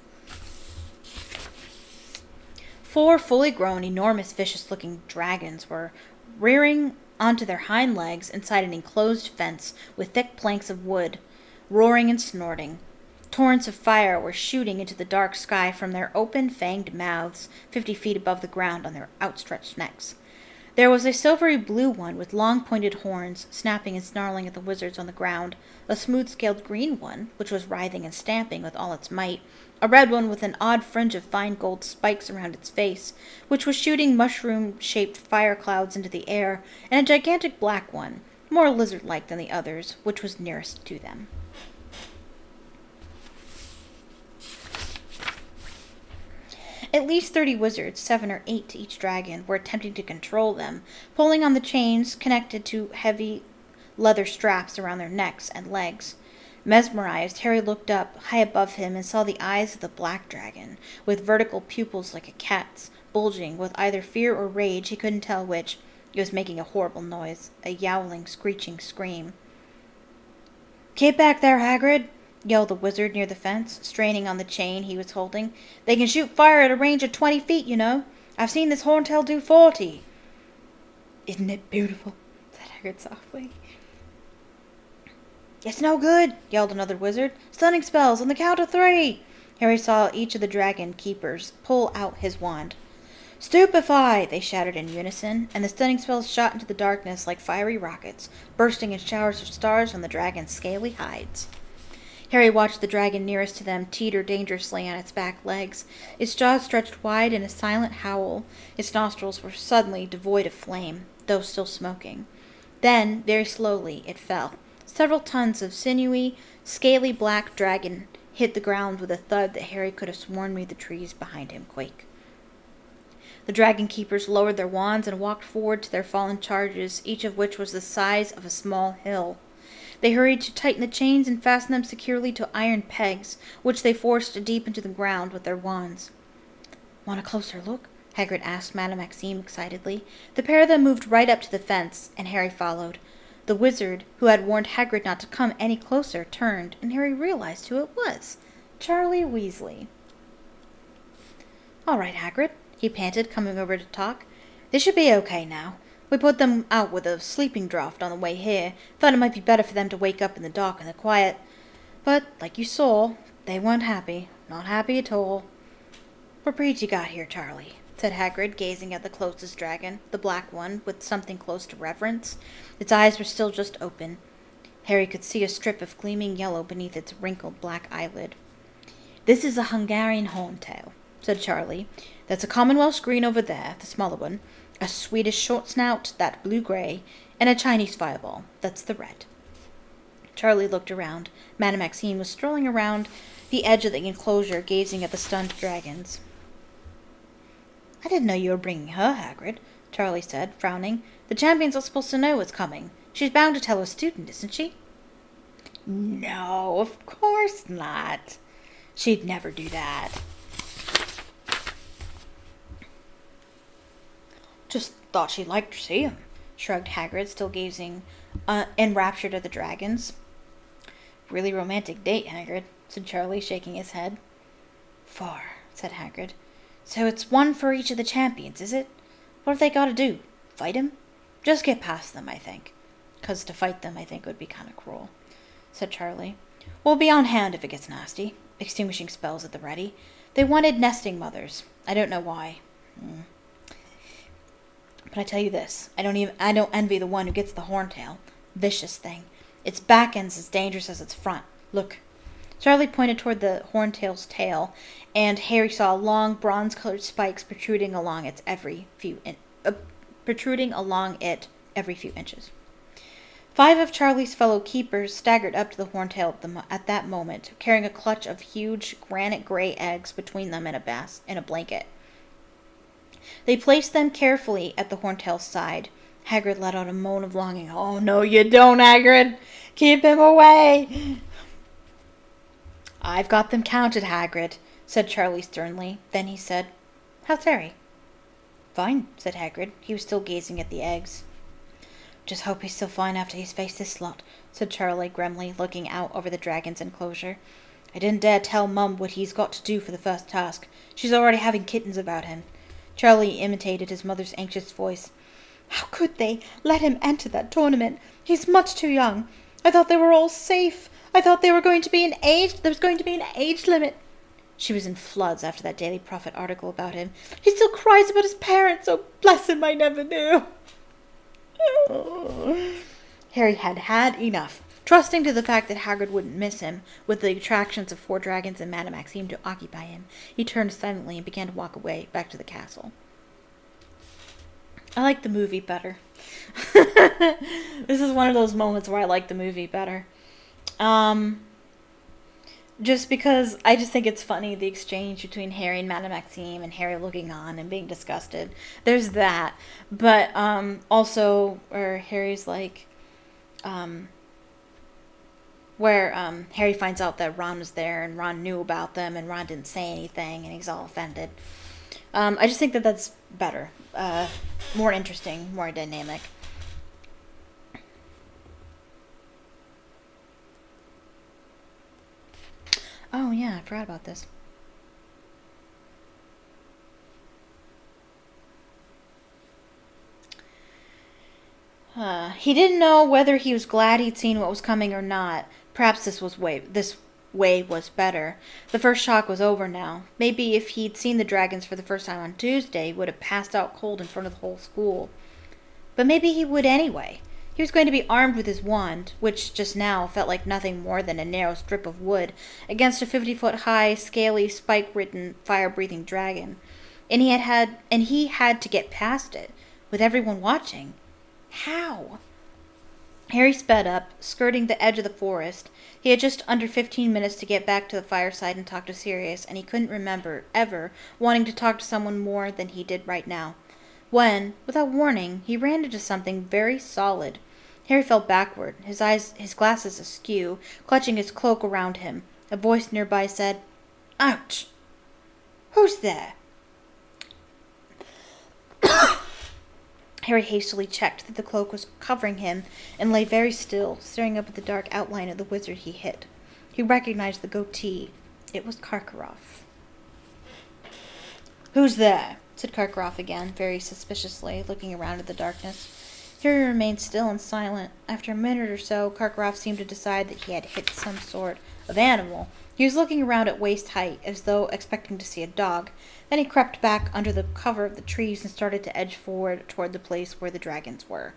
4 fully grown, enormous, vicious-looking dragons were rearing onto their hind legs inside an enclosed fence with thick planks of wood, roaring and snorting. Torrents of fire were shooting into the dark sky from their open, fanged mouths 50 feet above the ground on their outstretched necks. There was a silvery blue one with long pointed horns, snapping and snarling at the wizards on the ground, a smooth-scaled green one, which was writhing and stamping with all its might, a red one with an odd fringe of fine gold spikes around its face, which was shooting mushroom-shaped fire clouds into the air, and a gigantic black one, more lizard-like than the others, which was nearest to them. At least 30 wizards, 7 or 8 to each dragon, were attempting to control them, pulling on the chains connected to heavy leather straps around their necks and legs. Mesmerized, Harry looked up, high above him, and saw the eyes of the black dragon, with vertical pupils like a cat's, bulging with either fear or rage, he couldn't tell which. It was making a horrible noise, a yowling, screeching scream. "Keep back there, Hagrid!" yelled the wizard near the fence, straining on the chain he was holding. "They can shoot fire at a range of 20 feet, you know. I've seen this Horntail do 40. "Isn't it beautiful?" said Hagrid softly. "It's no good," yelled another wizard. "Stunning spells on the count of 3. Harry saw each of the dragon keepers pull out his wand. "Stupefy!" they shouted in unison, and the stunning spells shot into the darkness like fiery rockets, bursting in showers of stars on the dragon's scaly hides. Harry watched the dragon nearest to them teeter dangerously on its back legs, its jaws stretched wide in a silent howl. Its nostrils were suddenly devoid of flame, though still smoking. Then, very slowly, it fell. Several tons of sinewy, scaly black dragon hit the ground with a thud that Harry could have sworn made the trees behind him quake. The dragon keepers lowered their wands and walked forward to their fallen charges, each of which was the size of a small hill. They hurried to tighten the chains and fasten them securely to iron pegs, which they forced deep into the ground with their wands. "Want a closer look?" Hagrid asked Madame Maxime excitedly. The pair of them moved right up to the fence, and Harry followed. The wizard, who had warned Hagrid not to come any closer, turned, and Harry realized who it was. Charlie Weasley. "All right, Hagrid," he panted, coming over to talk. "This should be okay now. We put them out with a sleeping draught on the way here. Thought it might be better for them to wake up in the dark and the quiet. But, like you saw, they weren't happy. Not happy at all." "What breed you got here, Charlie?" said Hagrid, gazing at the closest dragon, the black one, with something close to reverence. Its eyes were still just open. Harry could see a strip of gleaming yellow beneath its wrinkled black eyelid. "This is a Hungarian Horntail," said Charlie. "That's a common Welsh green over there, the smaller one. A Swedish short snout, that blue-grey, and a Chinese fireball. That's the red. Charlie looked around. Madame Maxime was strolling around the edge of the enclosure, gazing at the stunned dragons. I didn't know you were bringing her, Hagrid, Charlie said, frowning. The champions are supposed to know what's coming. She's bound to tell her student, isn't she? No, of course not. She'd never do that. Just thought she'd like to see him, shrugged Hagrid, still gazing enraptured at the dragons. Really romantic date, Hagrid, said Charlie, shaking his head. 4, said Hagrid. So it's 1 for each of the champions, is it? What have they got to do? Fight him? Just get past them, I think. 'Cause to fight them, I think, would be kind of cruel, said Charlie. We'll be on hand if it gets nasty. Extinguishing spells at the ready. They wanted nesting mothers. I don't know why. But I tell you this, I don't envy the one who gets the horntail. Vicious thing. Its back end's as dangerous as its front. Look. Charlie pointed toward the horntail's tail, and Harry saw long, bronze-colored spikes protruding along it every few inches. 5 of Charlie's fellow keepers staggered up to the horntail at that moment, carrying a clutch of huge granite-gray eggs between them and a blanket. They placed them carefully at the horntail's side. Hagrid let out a moan of longing. Oh, no, you don't, Hagrid. Keep him away. I've got them counted, Hagrid, said Charlie sternly. Then he said, How's Harry? Fine, said Hagrid. He was still gazing at the eggs. Just hope he's still fine after he's faced this lot, said Charlie grimly, looking out over the dragon's enclosure. I didn't dare tell Mum what he's got to do for the first task. She's already having kittens about him. Charlie imitated his mother's anxious voice. How could they let him enter that tournament? He's much too young. I thought they were all safe. I thought there was going to be an age limit. She was in floods after that Daily Prophet article about him. He still cries about his parents. Oh, bless him, I never knew. Harry had enough. Trusting to the fact that Hagrid wouldn't miss him, with the attractions of 4 dragons and Madame Maxime to occupy him, he turned silently and began to walk away, back to the castle. I like the movie better. This is one of those moments where I like the movie better. Just because I just think it's funny, the exchange between Harry and Madame Maxime, and Harry looking on and being disgusted. There's that. But also where Harry's like, Harry finds out that Ron was there and Ron knew about them and Ron didn't say anything and he's all offended. I just think that that's better. More interesting, more dynamic. Oh yeah, I forgot about this. He didn't know whether he was glad he'd seen what was coming or not. Perhaps this way was better. The first shock was over now. Maybe if he'd seen the dragons for the first time on Tuesday, he would have passed out cold in front of the whole school. But maybe he would anyway. He was going to be armed with his wand, which just now felt like nothing more than a narrow strip of wood, against a 50-foot-high, scaly, spike-ridden, fire-breathing dragon. And he had to get past it, with everyone watching. How? Harry sped up, skirting the edge of the forest. He had just under 15 minutes to get back to the fireside and talk to Sirius, and he couldn't remember ever wanting to talk to someone more than he did right now. When, without warning, he ran into something very solid. Harry fell backward, his glasses askew, clutching his cloak around him. A voice nearby said, Ouch! Who's there? Harry hastily checked that the cloak was covering him and lay very still, staring up at the dark outline of the wizard he hit. He recognized the goatee. It was Karkaroff. Who's there? Said Karkaroff again, very suspiciously, looking around at the darkness. Harry remained still and silent. After a minute or so, Karkaroff seemed to decide that he had hit some sort of animal. He was looking around at waist height, as though expecting to see a dog. Then he crept back under the cover of the trees and started to edge forward toward the place where the dragons were.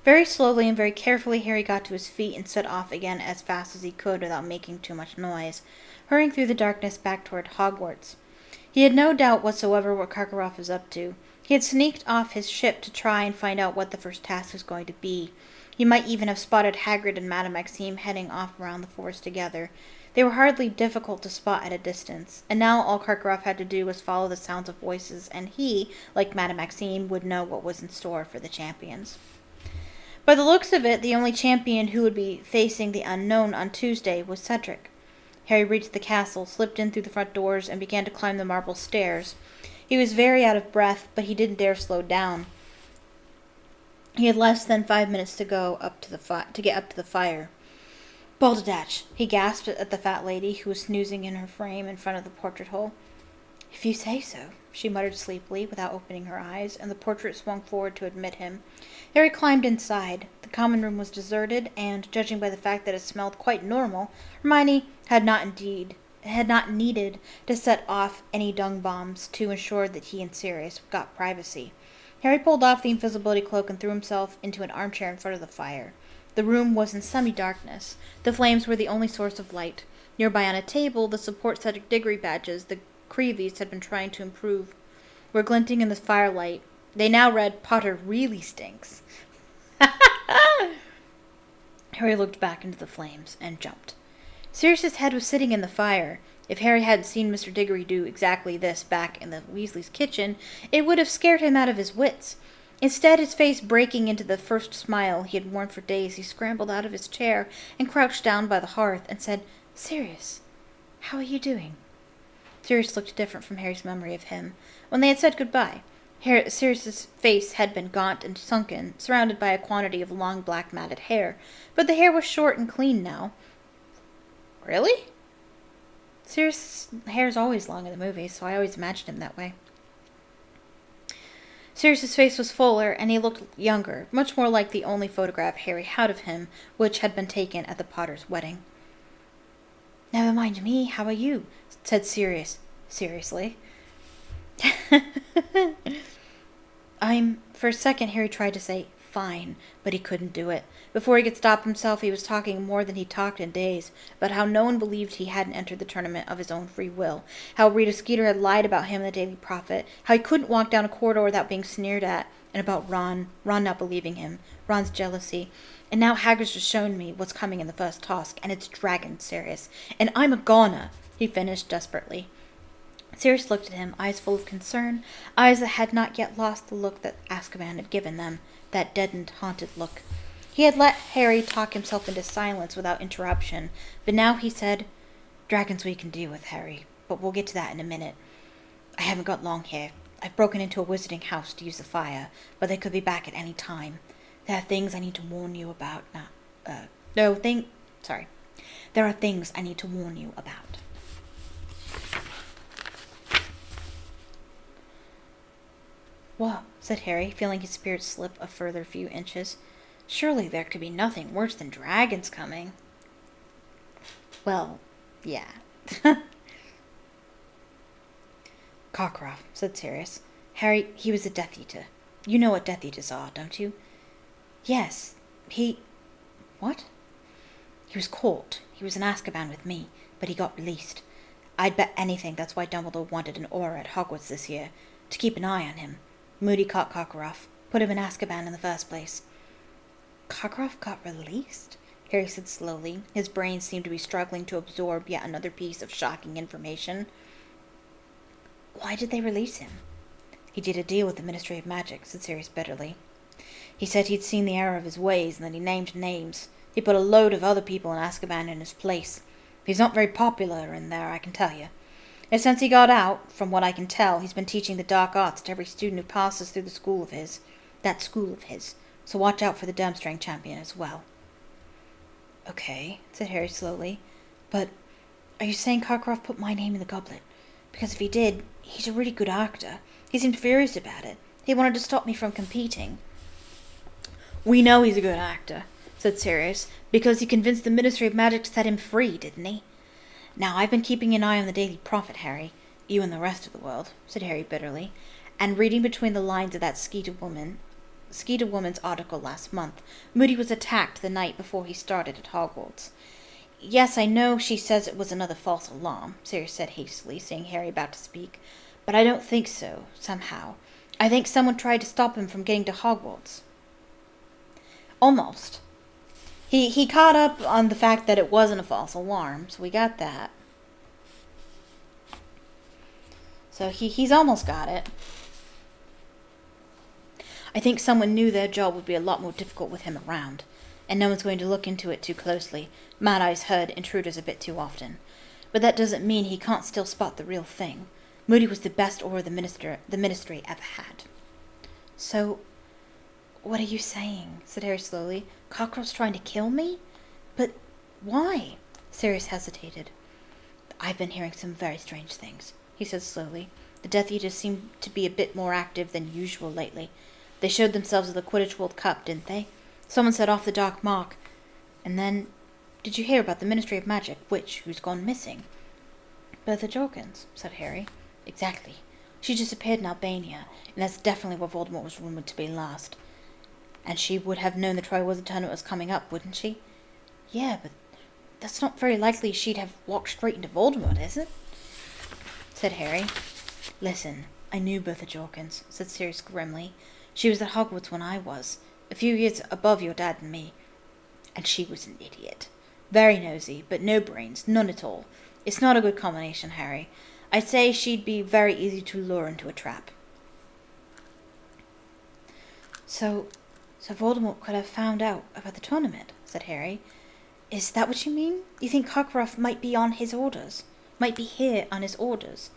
Very slowly and very carefully, Harry got to his feet and set off again as fast as he could without making too much noise, hurrying through the darkness back toward Hogwarts. He had no doubt whatsoever what Karkaroff was up to. He had sneaked off his ship to try and find out what the first task was going to be. He might even have spotted Hagrid and Madame Maxime heading off around the forest together. They were hardly difficult to spot at a distance, and now all Karkaroff had to do was follow the sounds of voices, and he, like Madame Maxime, would know what was in store for the champions. By the looks of it, the only champion who would be facing the unknown on Tuesday was Cedric. Harry reached the castle, slipped in through the front doors, and began to climb the marble stairs. He was very out of breath, but he didn't dare slow down. He had less than 5 minutes to go to get up to the fire. "Balderdash!" he gasped at the fat lady who was snoozing in her frame in front of the portrait hole. "If you say so," she muttered sleepily without opening her eyes, and the portrait swung forward to admit him. Harry climbed inside. The common room was deserted, and, judging by the fact that it smelled quite normal, Hermione had not needed to set off any dung bombs to ensure that he and Sirius got privacy. Harry pulled off the invisibility cloak and threw himself into an armchair in front of the fire. The room was in semi-darkness. The flames were the only source of light. Nearby on a table, the support Cedric Diggory badges the Creevies had been trying to improve were glinting in the firelight. They now read, "Potter really stinks." Harry looked back into the flames and jumped. Sirius's head was sitting in the fire. If Harry hadn't seen Mr. Diggory do exactly this back in the Weasley's kitchen, it would have scared him out of his wits. Instead, his face breaking into the first smile he had worn for days, he scrambled out of his chair and crouched down by the hearth and said, "Sirius, how are you doing?" Sirius looked different from Harry's memory of him. When they had said goodbye, Sirius's face had been gaunt and sunken, surrounded by a quantity of long black matted hair, but the hair was short and clean now. "Really?" Sirius's hair's always long in the movies, so I always imagined him that way. Sirius's face was fuller, and he looked younger, much more like the only photograph Harry had of him, which had been taken at the Potters' wedding. "Never mind me, how are you?" said Sirius, seriously. For a second, Harry tried to say, "Fine," but he couldn't do it. Before he could stop himself, he was talking more than he'd talked in days, about how no one believed he hadn't entered the tournament of his own free will, how Rita Skeeter had lied about him in the Daily Prophet, how he couldn't walk down a corridor without being sneered at, and about Ron not believing him, Ron's jealousy. "And now Hagrid's just shown me what's coming in the first task, and it's Dragon Sirius, and I'm a goner," he finished desperately. Sirius looked at him, eyes full of concern, eyes that had not yet lost the look that Azkaban had given them, that deadened, haunted look. He had let Harry talk himself into silence without interruption, but now he said, "Dragons we can deal with, Harry, but we'll get to that in a minute. I haven't got long here. I've broken into a wizarding house to use the fire, but they could be back at any time. There are things I need to warn you about now. There are things I need to warn you about." "What?" said Harry, feeling his spirits slip a further few inches. "Surely there could be nothing worse than dragons coming." "Well, yeah." "Cockcroft," said Sirius. "Harry, he was a Death Eater. You know what Death Eaters are, don't you?" "Yes, What?" "He was caught. He was in Azkaban with me, but he got released. I'd bet anything that's why Dumbledore wanted an aura at Hogwarts this year, to keep an eye on him. Moody caught Cockcroft, put him in Azkaban in the first place." "Cockcroft got released?" Harry said slowly. His brain seemed to be struggling to absorb yet another piece of shocking information. "Why did they release him?" "He did a deal with the Ministry of Magic," said Sirius bitterly. "He said he'd seen the error of his ways, and then he named names. He put a load of other people in Azkaban in his place. He's not very popular in there, I can tell you. And since he got out, from what I can tell, he's been teaching the dark arts to every student who passes through that school of his. So watch out for the Durmstrang champion as well." "Okay," said Harry slowly. "But are you saying Cockcroft put my name in the goblet? Because if he did, he's a really good actor. He seemed furious about it. He wanted to stop me from competing." "We know he's a good actor," said Sirius, "because he convinced the Ministry of Magic to set him free, didn't he?" "Now, I've been keeping an eye on the Daily Prophet, Harry. You and the rest of the world," said Harry bitterly, "and reading between the lines of that Skeeter woman. Skeeter Woman's article last month. Moody was attacked the night before he started at Hogwarts. Yes, I know she says it was another false alarm, Sirius said hastily, seeing Harry about to speak. But I don't think so, somehow. I think someone tried to stop him from getting to Hogwarts. Almost. He caught up on the fact that it wasn't a false alarm, so we got that. So he's almost got it. I think someone knew their job would be a lot more difficult with him around, and no one's going to look into it too closely. Mad Eye's heard intruders a bit too often. But that doesn't mean he can't still spot the real thing. Moody was the best Auror the Ministry ever had. So, what are you saying? Said Harry slowly. Cockcroft's trying to kill me? But why? Sirius hesitated. I've been hearing some very strange things, he said slowly. The Death Eaters seem to be a bit more active than usual lately. They showed themselves at the Quidditch World Cup, didn't they? Someone set off the Dark Mark. And then, did you hear about the Ministry of Magic witch who's gone missing? Bertha Jorkins, said Harry. Exactly. She disappeared in Albania, and that's definitely where Voldemort was rumoured to be last. And she would have known the Triwizard Tournament was coming up, wouldn't she? Yeah, but that's not very likely she'd have walked straight into Voldemort, is it? Said Harry. Listen, I knew Bertha Jorkins, said Sirius grimly. She was at Hogwarts when I was, a few years above your dad and me. And she was an idiot. Very nosy, but no brains, none at all. It's not a good combination, Harry. I'd say she'd be very easy to lure into a trap. So Voldemort could have found out about the tournament, said Harry. Is that what you mean? You think Cockcroft might be on his orders? Might be here on his orders?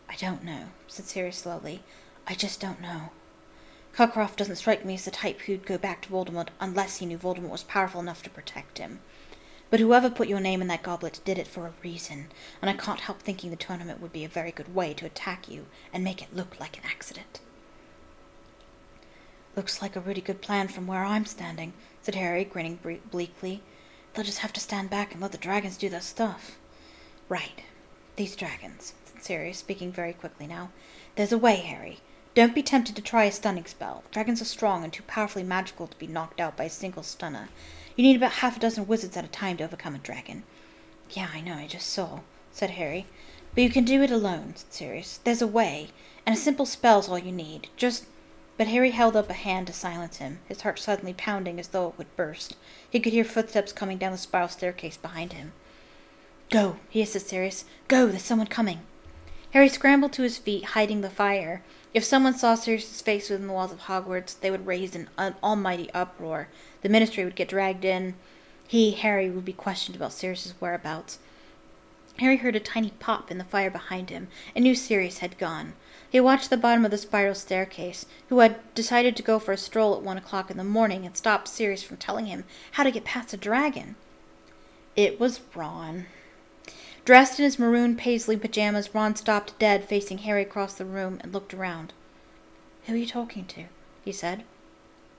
I don't know, said Sirius slowly. I just don't know. Cockcroft doesn't strike me as the type who'd go back to Voldemort unless he knew Voldemort was powerful enough to protect him. But whoever put your name in that goblet did it for a reason, and I can't help thinking the tournament would be a very good way to attack you and make it look like an accident. Looks like a really good plan from where I'm standing, said Harry, grinning bleakly. They'll just have to stand back and let the dragons do their stuff. Right. These dragons, said Sirius, speaking very quickly now. There's a way, Harry. Don't be tempted to try a stunning spell. Dragons are strong and too powerfully magical to be knocked out by a single stunner. You need about half a dozen wizards at a time to overcome a dragon. Yeah, I know, I just saw, said Harry. But you can do it alone, said Sirius. There's a way, and a simple spell's all you need. But Harry held up a hand to silence him, his heart suddenly pounding as though it would burst. He could hear footsteps coming down the spiral staircase behind him. Go, he hissed at Sirius. Go, there's someone coming. Harry scrambled to his feet, hiding the fire. If someone saw Sirius's face within the walls of Hogwarts, they would raise an almighty uproar. The Ministry would get dragged in. Harry, would be questioned about Sirius's whereabouts. Harry heard a tiny pop in the fire behind him, and knew Sirius had gone. He watched the bottom of the spiral staircase, who had decided to go for a stroll at 1 o'clock in the morning and stopped Sirius from telling him how to get past a dragon. It was Ron. Dressed in his maroon paisley pajamas, Ron stopped dead, facing Harry across the room, and looked around. Who are you talking to? He said.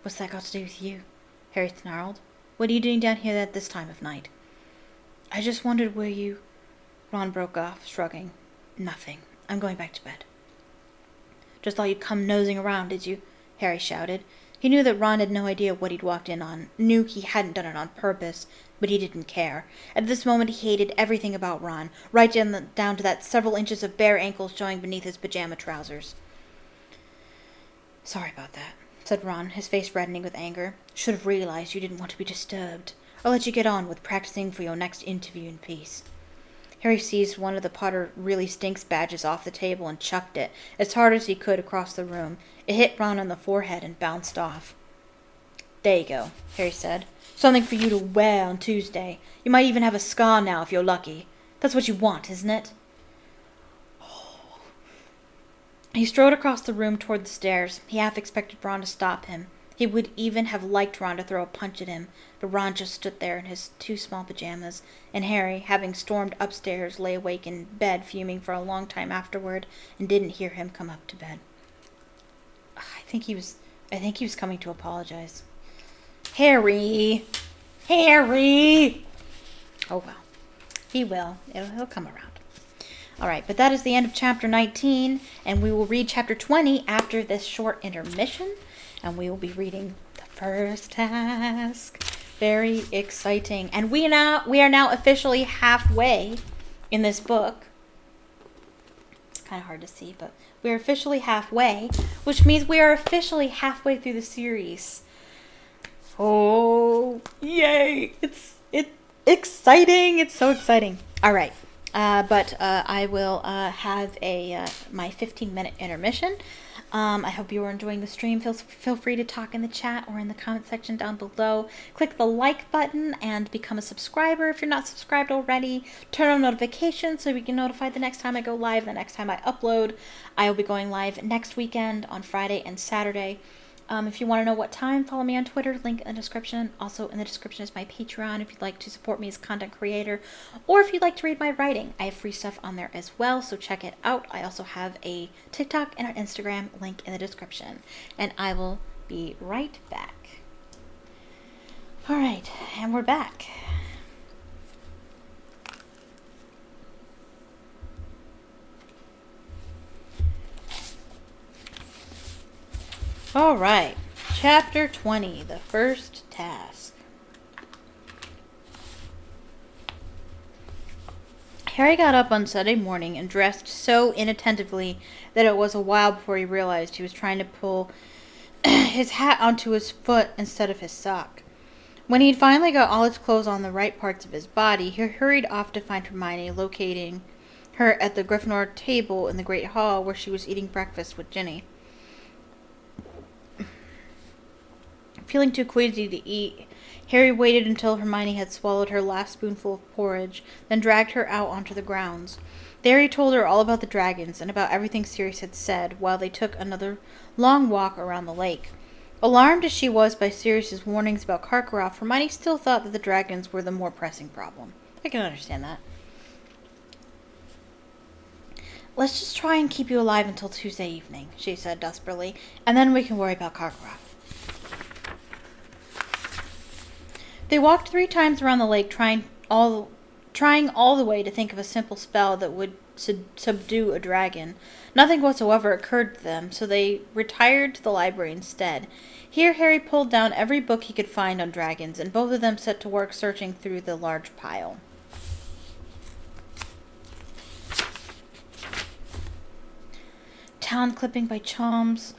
What's that got to do with you? Harry snarled. What are you doing down here at this time of night? I just wondered where you... Ron broke off, shrugging. Nothing. I'm going back to bed. Just thought you'd come nosing around, did you? Harry shouted. He knew that Ron had no idea what he'd walked in on, knew he hadn't done it on purpose, but he didn't care. At this moment he hated everything about Ron, right down to that several inches of bare ankles showing beneath his pajama trousers. Sorry about that, said Ron, his face reddening with anger. Should have realized you didn't want to be disturbed. I'll let you get on with practicing for your next interview in peace. Harry seized one of the Potter Really Stinks badges off the table and chucked it, as hard as he could, across the room. It hit Ron on the forehead and bounced off. There you go, Harry said. Something for you to wear on Tuesday. You might even have a scar now if you're lucky. That's what you want, isn't it? He strode across the room toward the stairs. He half expected Ron to stop him. He would even have liked Ron to throw a punch at him, but Ron just stood there in his two small pajamas, and Harry, having stormed upstairs, lay awake in bed fuming for a long time afterward, and didn't hear him come up to bed. I think he was coming to apologize. Harry! Harry! Oh well. He will. He'll come around. Alright, but that is the end of chapter 19, and we will read chapter 20 after this short intermission. and we will be reading the first task. Very exciting. And we are now officially halfway in this book. It's kind of hard to see, but we're officially halfway, which means we are officially halfway through the series. Oh, yay. It's exciting. It's so exciting. All right. But I will have my 15-minute intermission. I hope you are enjoying the stream. Feel free to talk in the chat or in the comment section down below. Click the like button and become a subscriber if you're not subscribed already. Turn on notifications so we can notify the next time I go live, the next time I upload. I will be going live next weekend on Friday and Saturday. If you want to know what time, follow me on Twitter, link in the description. Also in the description is my Patreon if you'd like to support me as a content creator, or if you'd like to read my writing. I have free stuff on there as well, so check it out. I also have a TikTok and an Instagram link in the description. And I will be right back. Alright, and we're back. All right, Chapter 20, the first task. Harry got up on Sunday morning and dressed so inattentively that it was a while before he realized he was trying to pull his hat onto his foot instead of his sock. When he'd finally got all his clothes on the right parts of his body, he hurried off to find Hermione, locating her at the Gryffindor table in the Great Hall where she was eating breakfast with Ginny. Feeling too queasy to eat, Harry waited until Hermione had swallowed her last spoonful of porridge, then dragged her out onto the grounds. There he told her all about the dragons and about everything Sirius had said while they took another long walk around the lake. Alarmed as she was by Sirius's warnings about Karkaroff, Hermione still thought that the dragons were the more pressing problem. I can understand that. "Let's just try and keep you alive until Tuesday evening," she said desperately, "and then we can worry about Karkaroff." They walked 3 times around the lake, trying all the way to think of a simple spell that would subdue a dragon. Nothing whatsoever occurred to them, so they retired to the library instead. Here Harry pulled down every book he could find on dragons, and both of them set to work searching through the large pile. Talon clipping by Chomps,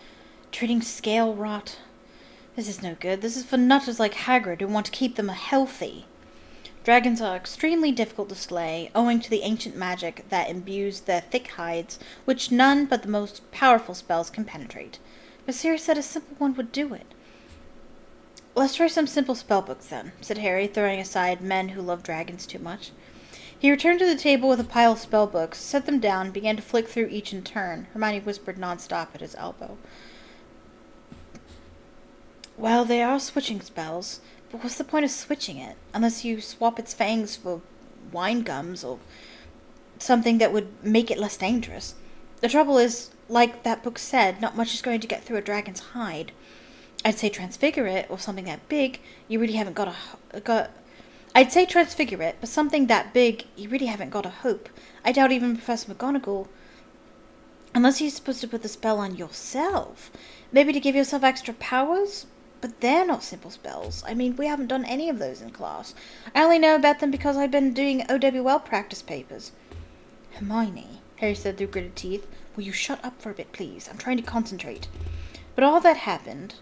treating scale rot. This is no good. This is for nutters like Hagrid who want to keep them healthy. Dragons are extremely difficult to slay, owing to the ancient magic that imbues their thick hides, which none but the most powerful spells can penetrate. But Sirius said a simple one would do it. "Let's try some simple spellbooks then," said Harry, throwing aside men who love dragons too much. He returned to the table with a pile of spellbooks, set them down, and began to flick through each in turn. Hermione whispered nonstop at his elbow. "Well, they are switching spells, but what's the point of switching it, unless you swap its fangs for wine gums or something that would make it less dangerous? The trouble is, like that book said, not much is going to get through a dragon's hide. I'd say transfigure it, or something that big, you really haven't got I'd say transfigure it, but something that big, you really haven't got a hope. I doubt even Professor McGonagall, unless he's supposed to put the spell on yourself. Maybe to give yourself extra powers? But they're not simple spells. I mean, we haven't done any of those in class. I only know about them because I've been doing OWL practice papers." "Hermione," Harry said through gritted teeth, "will you shut up for a bit, please? I'm trying to concentrate." But all that happened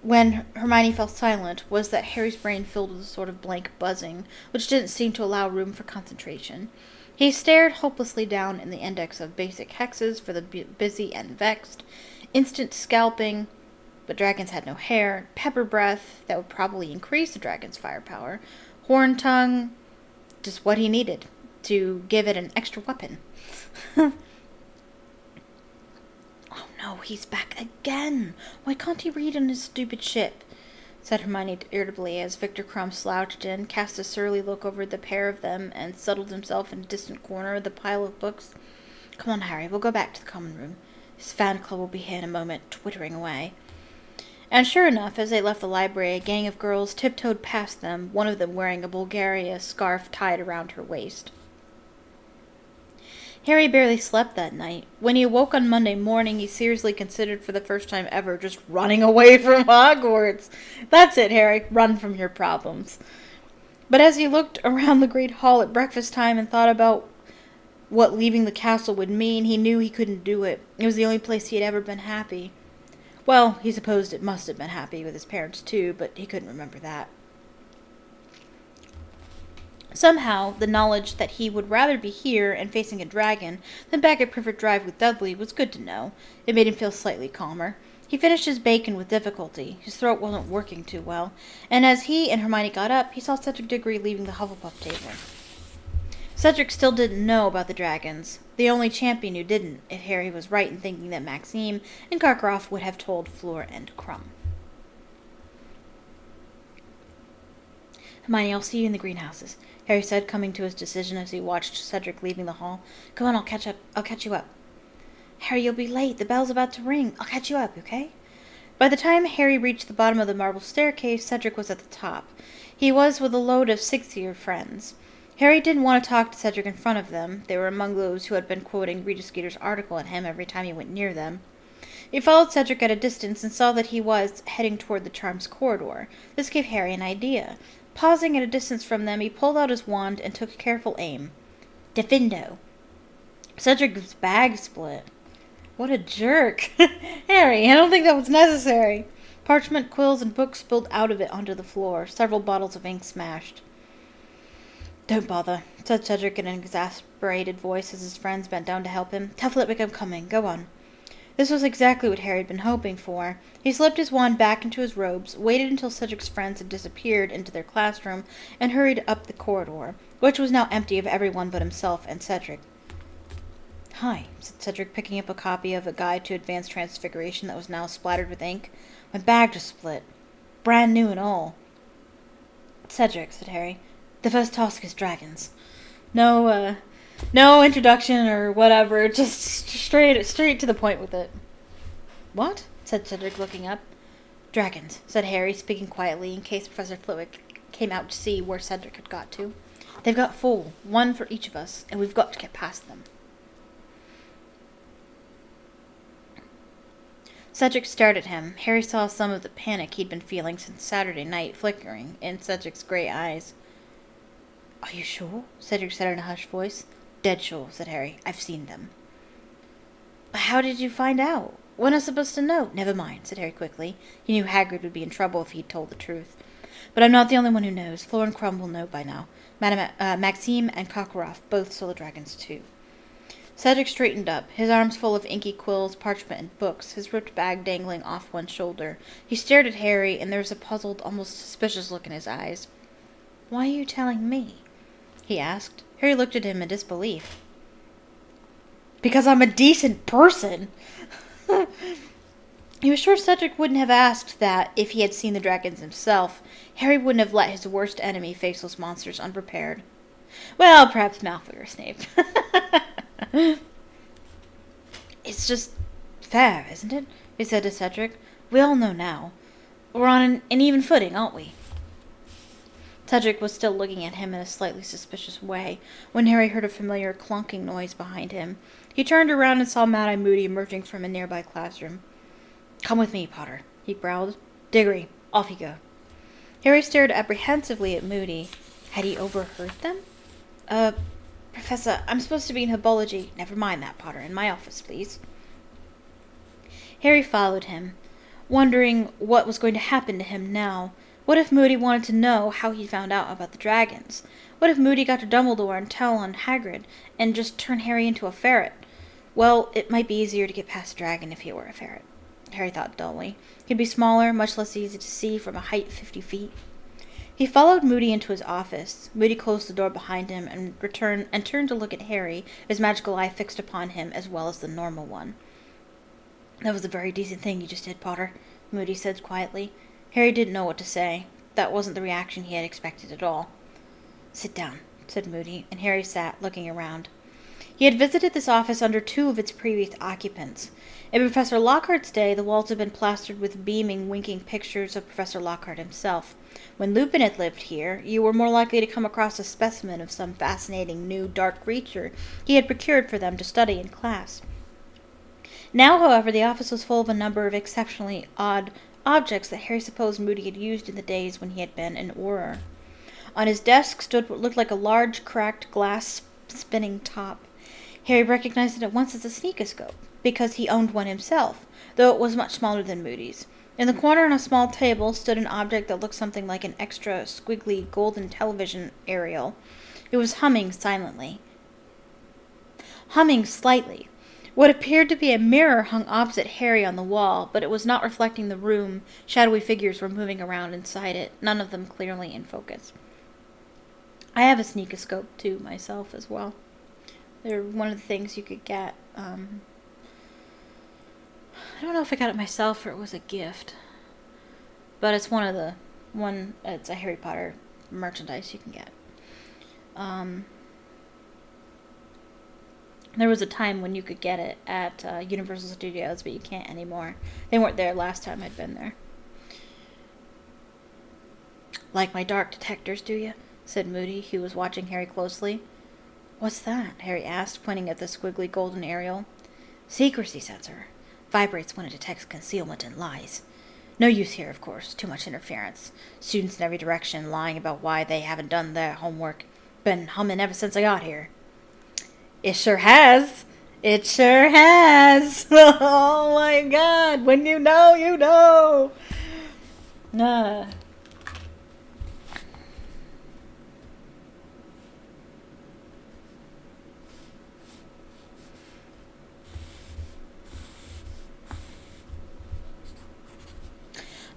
when Hermione fell silent was that Harry's brain filled with a sort of blank buzzing, which didn't seem to allow room for concentration. He stared hopelessly down in the index of basic hexes for the busy and vexed, instant scalping, but dragons had no hair, pepper breath, that would probably increase the dragon's firepower, horn tongue, just what he needed to give it an extra weapon. "Oh no, he's back again. Why can't he read on his stupid ship?" said Hermione irritably as Victor Crumb slouched in, cast a surly look over the pair of them, and settled himself in a distant corner of the pile of books. "Come on, Harry, we'll go back to the common room. His fan club will be here in a moment, twittering away." And sure enough, as they left the library, a gang of girls tiptoed past them, one of them wearing a Bulgaria scarf tied around her waist. Harry barely slept that night. When he awoke on Monday morning, he seriously considered for the first time ever just running away from Hogwarts. That's it, Harry. Run from your problems. But as he looked around the great hall at breakfast time and thought about what leaving the castle would mean, he knew he couldn't do it. It was the only place he had ever been happy. Well, he supposed it must have been happy with his parents too, but he couldn't remember that. Somehow, the knowledge that he would rather be here and facing a dragon than back at Privet Drive with Dudley was good to know. It made him feel slightly calmer. He finished his bacon with difficulty. His throat wasn't working too well, and as he and Hermione got up, he saw Cedric Diggory leaving the Hufflepuff table. Cedric still didn't know about the dragons. The only champion who didn't, if Harry was right in thinking that Maxime and Karkaroff would have told Fleur and Crumb. Hermione, I'll see you in the greenhouses, Harry said, coming to his decision as he watched Cedric leaving the hall. Come on, I'll catch you up. Harry, you'll be late. The bell's about to ring. I'll catch you up, okay? By the time Harry reached the bottom of the marble staircase, Cedric was at the top. He was with a load of sixth-year friends. Harry didn't want to talk to Cedric in front of them. They were among those who had been quoting Rita Skeeter's article at him every time he went near them. He followed Cedric at a distance and saw that he was heading toward the Charms corridor. This gave Harry an idea. Pausing at a distance from them, he pulled out his wand and took careful aim. Defendo. Cedric's bag split. What a jerk. Harry, I don't think that was necessary. Parchment, quills, and books spilled out of it onto the floor. Several bottles of ink smashed. Don't bother, said Cedric in an exasperated voice as his friends bent down to help him. Tell Flitwick I'm coming. Go on. This was exactly what Harry had been hoping for. He slipped his wand back into his robes, waited until Cedric's friends had disappeared into their classroom, and hurried up the corridor, which was now empty of everyone but himself and Cedric. Hi, said Cedric, picking up a copy of a guide to advanced transfiguration that was now splattered with ink. My bag just split. Brand new and all. Cedric, said Harry, the first task is dragons. No introduction or whatever, just straight to the point with it. What? Said Cedric, looking up. Dragons, said Harry, speaking quietly in case Professor Flitwick came out to see where Cedric had got to. They've got 4, 1 for each of us, and we've got to get past them. Cedric stared at him. Harry saw some of the panic he'd been feeling since Saturday night flickering in Cedric's grey eyes. Are you sure? Cedric said in a hushed voice. Dead sure, said Harry. I've seen them. How did you find out? When was I supposed to know? Never mind, said Harry quickly. He knew Hagrid would be in trouble if he'd told the truth. But I'm not the only one who knows. Fleur and Crumb will know by now. Maxime and Karkaroff both saw the dragons too. Cedric straightened up, his arms full of inky quills, parchment, and books, his ripped bag dangling off one shoulder. He stared at Harry, and there was a puzzled, almost suspicious look in his eyes. Why are you telling me? He asked. Harry looked at him in disbelief. Because I'm a decent person. He was sure Cedric wouldn't have asked that if he had seen the dragons himself. Harry wouldn't have let his worst enemy face those monsters unprepared. Well, perhaps Malfoy or Snape. It's just fair, isn't it? He said to Cedric. We all know now. We're on an even footing, aren't we? Cedric was still looking at him in a slightly suspicious way when Harry heard a familiar clunking noise behind him. He turned around and saw Mad-Eye Moody emerging from a nearby classroom. Come with me, Potter, he growled. Diggory, off you go. Harry stared apprehensively at Moody. Had he overheard them? Professor, I'm supposed to be in herbology. Never mind that, Potter. In my office, please. Harry followed him, wondering what was going to happen to him now. What if Moody wanted to know how he found out about the dragons? What if Moody got to Dumbledore and tell on Hagrid and just turn Harry into a ferret? Well, it might be easier to get past a dragon if he were a ferret, Harry thought dully. He'd be smaller, much less easy to see from a height of 50 feet. He followed Moody into his office. Moody closed the door behind him and turned to look at Harry, his magical eye fixed upon him as well as the normal one. That was a very decent thing you just did, Potter, Moody said quietly. Harry didn't know what to say. That wasn't the reaction he had expected at all. Sit down, said Moody, and Harry sat, looking around. He had visited this office under 2 of its previous occupants. In Professor Lockhart's day, the walls had been plastered with beaming, winking pictures of Professor Lockhart himself. When Lupin had lived here, you were more likely to come across a specimen of some fascinating new dark creature he had procured for them to study in class. Now, however, the office was full of a number of exceptionally odd objects that Harry supposed Moody had used in the days when he had been an Auror. On his desk stood what looked like a large, cracked glass spinning top. Harry recognized it at once as a sneakoscope, because he owned one himself, though it was much smaller than Moody's. In the corner on a small table stood an object that looked something like an extra squiggly golden television aerial. It was humming silently. Humming slightly. What appeared to be a mirror hung opposite Harry on the wall, but it was not reflecting the room. Shadowy figures were moving around inside it, none of them clearly in focus. I have a sneakoscope, too, myself, as well. They're one of the things you could get. I don't know if I got it myself or it was a gift. But it's it's a Harry Potter merchandise you can get. There was a time when you could get it at Universal Studios, but you can't anymore. They weren't there last time I'd been there. Like my dark detectors, do you? Said Moody, who was watching Harry closely. What's that? Harry asked, pointing at the squiggly golden aerial. Secrecy sensor. Vibrates when it detects concealment and lies. No use here, of course. Too much interference. Students in every direction lying about why they haven't done their homework. Been humming ever since I got here. It sure has. It sure has. Oh my god. When you know, you know.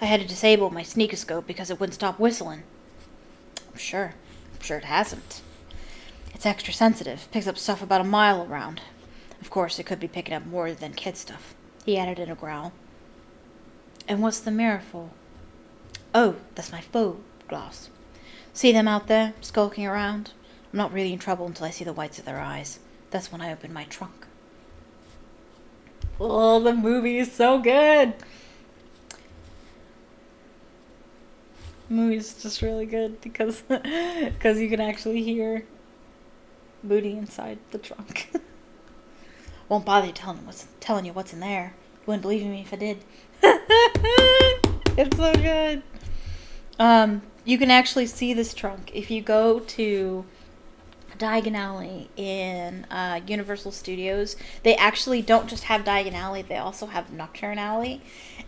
I had to disable my sneakoscope because it wouldn't stop whistling. I'm sure it hasn't. It's extra sensitive. Picks up stuff about a mile around. Of course, it could be picking up more than kid stuff. He added in a growl. And what's the mirror for? Oh, that's my faux glass. See them out there, skulking around? I'm not really in trouble until I see the whites of their eyes. That's when I open my trunk. Oh, the movie is so good! The movie's just really good because you can actually hear Moody inside the trunk. Won't bother you telling you what's in there. You wouldn't believe me if I did. It's so good. You can actually see this trunk if you go to Diagon Alley in Universal Studios. They actually don't just have Diagon Alley, they also have Nocturne Alley.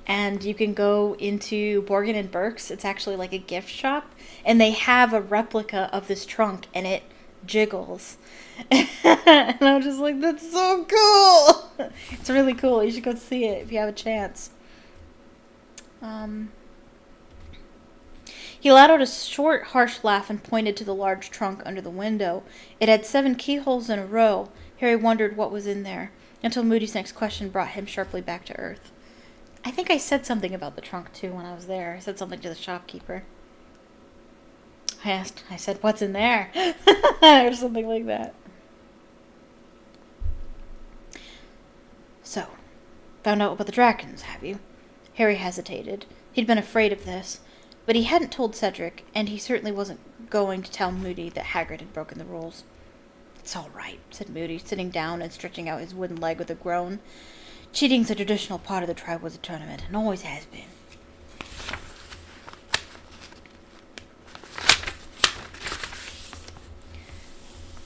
And you can go into Borgin and Burke's. It's actually like a gift shop. And they have a replica of this trunk, and it jiggles. And I'm just like, that's so cool! It's really cool. You should go see it if you have a chance. He let out a short, harsh laugh and pointed to the large trunk under the window. It had 7 keyholes in a row. Harry wondered what was in there, until Moody's next question brought him sharply back to earth. I think I said something about the trunk, too, when I was there. I said something to the shopkeeper. I said, what's in there? Or something like that. So, found out about the dragons, have you? Harry hesitated. He'd been afraid of this. But he hadn't told Cedric, and he certainly wasn't going to tell Moody that Hagrid had broken the rules. It's all right, said Moody, sitting down and stretching out his wooden leg with a groan. Cheating's a traditional part of the Triwizard Tournament, and always has been.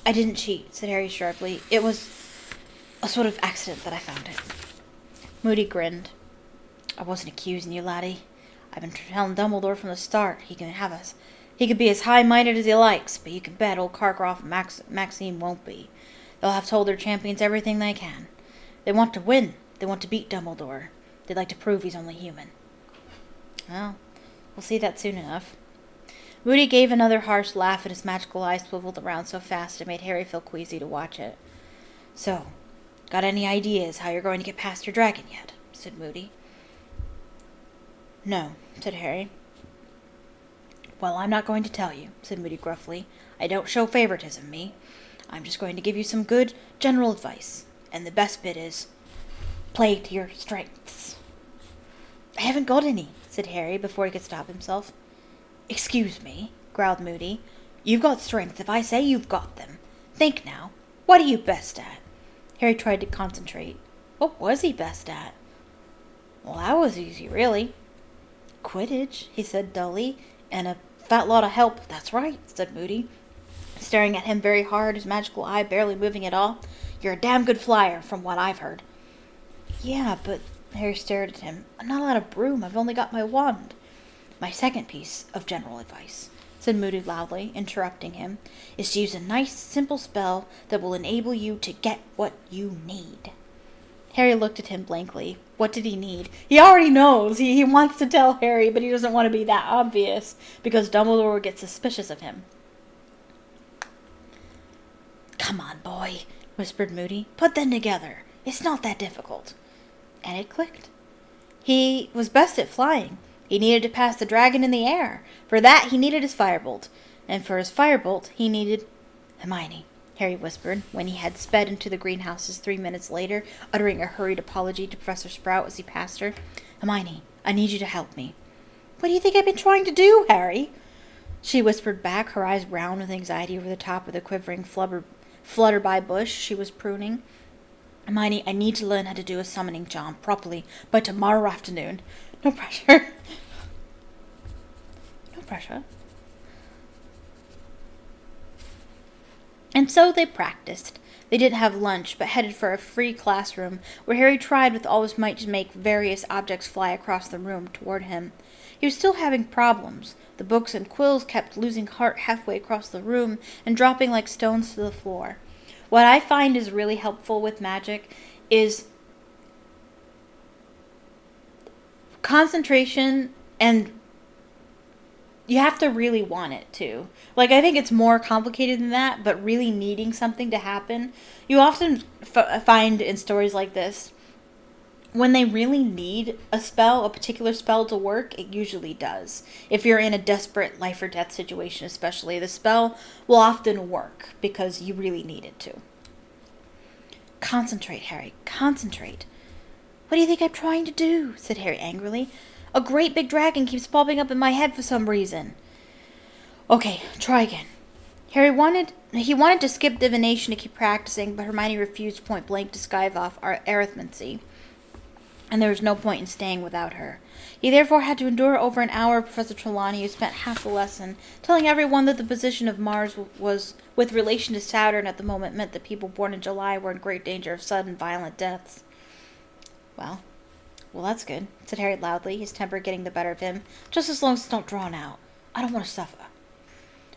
I didn't cheat, said Harry sharply. It was a sort of accident that I found it. Moody grinned. I wasn't accusing you, laddie. I've been telling Dumbledore from the start he can have us. He could be as high-minded as he likes, but you can bet old Karkaroff and Maxime won't be. They'll have told their champions everything they can. They want to win. They want to beat Dumbledore. They'd like to prove he's only human. Well, we'll see that soon enough. Moody gave another harsh laugh, and his magical eyes swiveled around so fast it made Harry feel queasy to watch it. So, got any ideas how you're going to get past your dragon yet? Said Moody. No, said Harry. Well, I'm not going to tell you, said Moody gruffly. I don't show favoritism, me. I'm just going to give you some good general advice. And the best bit is, play to your strengths. I haven't got any, said Harry before he could stop himself. Excuse me, growled Moody. You've got strengths if I say you've got them. Think now. What are you best at? Harry tried to concentrate. What was he best at? Well, that was easy, really. Quidditch, he said dully, and a fat lot of help. That's right, said Moody, staring at him very hard, his magical eye barely moving at all. You're a damn good flyer, from what I've heard. Yeah, but Harry stared at him. I'm not allowed a broom. I've only got my wand. My second piece of general advice, said Moody loudly, interrupting him, is to use a nice, simple spell that will enable you to get what you need. Harry looked at him blankly. What did he need? He already knows. He wants to tell Harry, but he doesn't want to be that obvious, because Dumbledore would get suspicious of him. Come on, boy, whispered Moody. Put them together. It's not that difficult. And it clicked. He was best at flying. He needed to pass the dragon in the air. For that, he needed his firebolt. And for his firebolt, he needed Hermione, Harry whispered, when he had sped into the greenhouses 3 minutes later, uttering a hurried apology to Professor Sprout as he passed her. Hermione, I need you to help me. What do you think I've been trying to do, Harry? She whispered back, her eyes round with anxiety over the top of the quivering flutterby bush she was pruning. Hermione, I need to learn how to do a summoning charm properly by tomorrow afternoon. No pressure. No pressure. And so they practiced. They didn't have lunch, but headed for a free classroom, where Harry tried with all his might to make various objects fly across the room toward him. He was still having problems. The books and quills kept losing heart halfway across the room and dropping like stones to the floor. What I find is really helpful with magic is concentration, and you have to really want it too. Like, I think it's more complicated than that, but really needing something to happen. You often find in stories like this, when they really need a spell, a particular spell to work, it usually does. If you're in a desperate life or death situation especially, the spell will often work because you really need it to. Concentrate, Harry, concentrate. What do you think I'm trying to do? Said Harry angrily. A great big dragon keeps popping up in my head for some reason. Okay, try again. He wanted to skip divination to keep practicing, but Hermione refused point blank to skive off arithmancy, and there was no point in staying without her. He therefore had to endure over an hour of Professor Trelawney, who spent half the lesson telling everyone that the position of Mars was with relation to Saturn at the moment meant that people born in July were in great danger of sudden violent deaths. Well, that's good, said Harry loudly, his temper getting the better of him, just as long as it's not drawn out. I don't want to suffer.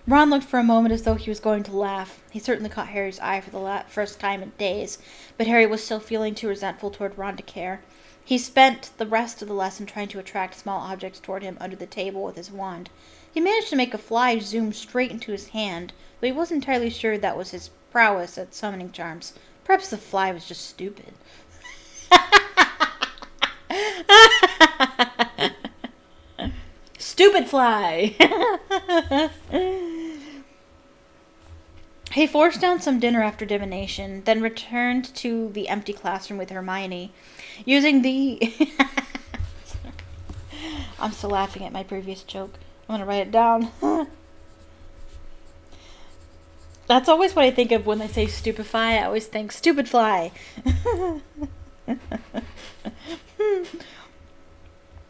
Ron looked for a moment as though he was going to laugh. He certainly caught Harry's eye for the first time in days, but Harry was still feeling too resentful toward Ron to care. He spent the rest of the lesson trying to attract small objects toward him under the table with his wand. He managed to make a fly zoom straight into his hand, though he wasn't entirely sure that was his prowess at summoning charms. Perhaps the fly was just stupid. Stupid fly! He forced down some dinner after divination, then returned to the empty classroom with Hermione, using the... I'm still laughing at my previous joke. I'm going to write it down. That's always what I think of when they say stupefy. I always think, stupid fly.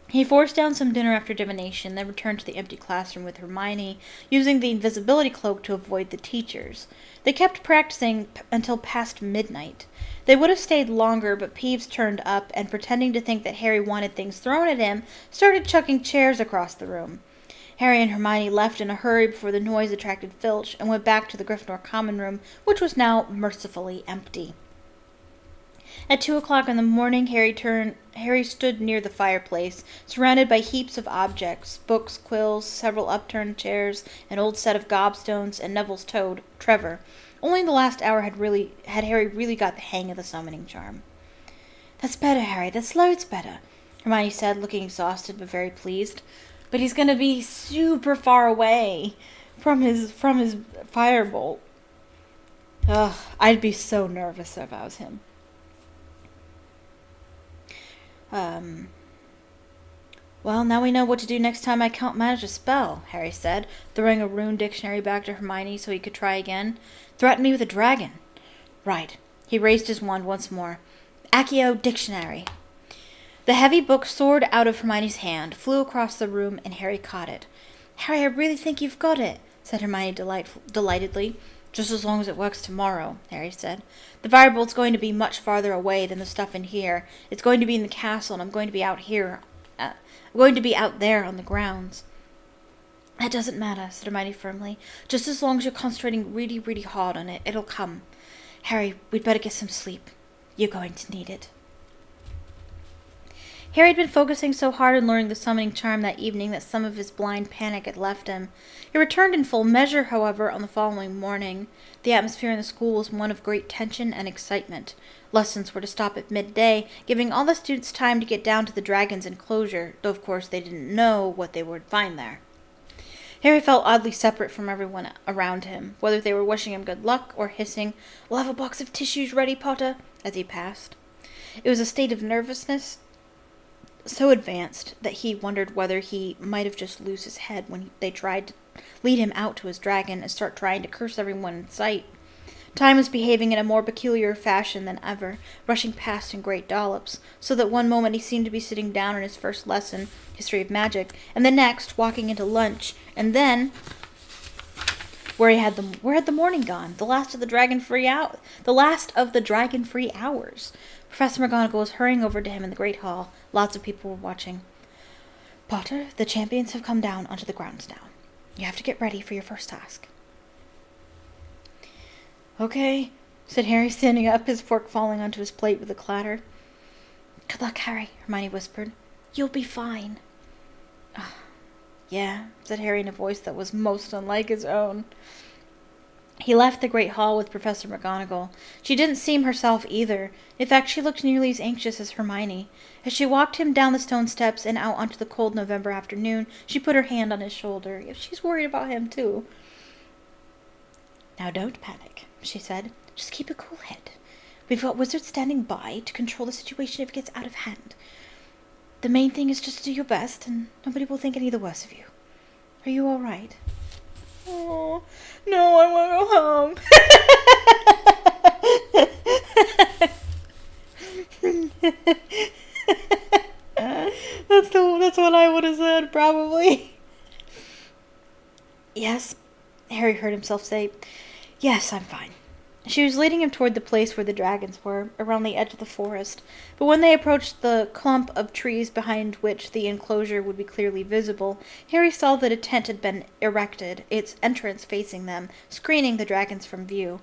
He forced down some dinner after divination, then returned to the empty classroom with Hermione, using the invisibility cloak to avoid the teachers. They kept practicing until past midnight. They would have stayed longer, but Peeves turned up, and pretending to think that Harry wanted things thrown at him, started chucking chairs across the room. Harry and Hermione left in a hurry before the noise attracted Filch, and went back to the Gryffindor common room, which was now mercifully empty. At 2 o'clock in the morning, Harry stood near the fireplace, surrounded by heaps of objects, books, quills, several upturned chairs, an old set of gobstones, and Neville's toad, Trevor. Only in the last hour had Harry really got the hang of the summoning charm. That's better, Harry. That's loads better, Hermione said, looking exhausted but very pleased. But he's going to be super far away from his firebolt. Ugh, I'd be so nervous if I was him. Um, Well, now we know what to do next time I can't manage a spell, Harry said, throwing a rune dictionary back to Hermione so he could try again. Threaten me with a dragon. Right. He raised his wand once more. Accio Dictionary. The heavy book soared out of Hermione's hand, flew across the room, and Harry caught it. Harry, I really think you've got it, said Hermione delightedly. Just as long as it works tomorrow, Harry said. The firebolt's going to be much farther away than the stuff in here. It's going to be in the castle, and I'm going to be out here. I'm going to be out there on the grounds. That doesn't matter, said Hermione firmly. Just as long as you're concentrating really, really hard on it, it'll come. Harry, we'd better get some sleep. You're going to need it. Harry had been focusing so hard on learning the summoning charm that evening that some of his blind panic had left him. He returned in full measure, however, on the following morning. The atmosphere in the school was one of great tension and excitement. Lessons were to stop at midday, giving all the students time to get down to the dragon's enclosure, though of course they didn't know what they would find there. Harry felt oddly separate from everyone around him, whether they were wishing him good luck or hissing, "We'll have a box of tissues ready, Potter," as he passed. It was a state of nervousness so advanced that he wondered whether he might have just lost his head when they tried to lead him out to his dragon and start trying to curse everyone in sight. Time was behaving in a more peculiar fashion than ever, rushing past in great dollops, so that one moment he seemed to be sitting down in his first lesson, History of Magic, and the next walking into lunch, and then where had the morning gone? The last of the dragon-free hours. Professor McGonagall was hurrying over to him in the great hall. Lots of people were watching. Potter, the champions have come down onto the grounds now. You have to get ready for your first task. Okay, said Harry, standing up, his fork falling onto his plate with a clatter. Good luck, Harry, Hermione whispered. You'll be fine. Yeah, said Harry in a voice that was most unlike his own. He left the great hall with Professor McGonagall. She didn't seem herself either. In fact, she looked nearly as anxious as Hermione. As she walked him down the stone steps and out onto the cold November afternoon, she put her hand on his shoulder. She's worried about him, too. Now don't panic, she said. Just keep a cool head. We've got wizards standing by to control the situation if it gets out of hand. The main thing is just to do your best, and nobody will think any the worse of you. Are you all right? Oh, no, I want to go home. That's what I would have said, probably. Yes, Harry heard himself say. Yes, I'm fine. She was leading him toward the place where the dragons were, around the edge of the forest. But when they approached the clump of trees behind which the enclosure would be clearly visible, Harry saw that a tent had been erected, its entrance facing them, screening the dragons from view.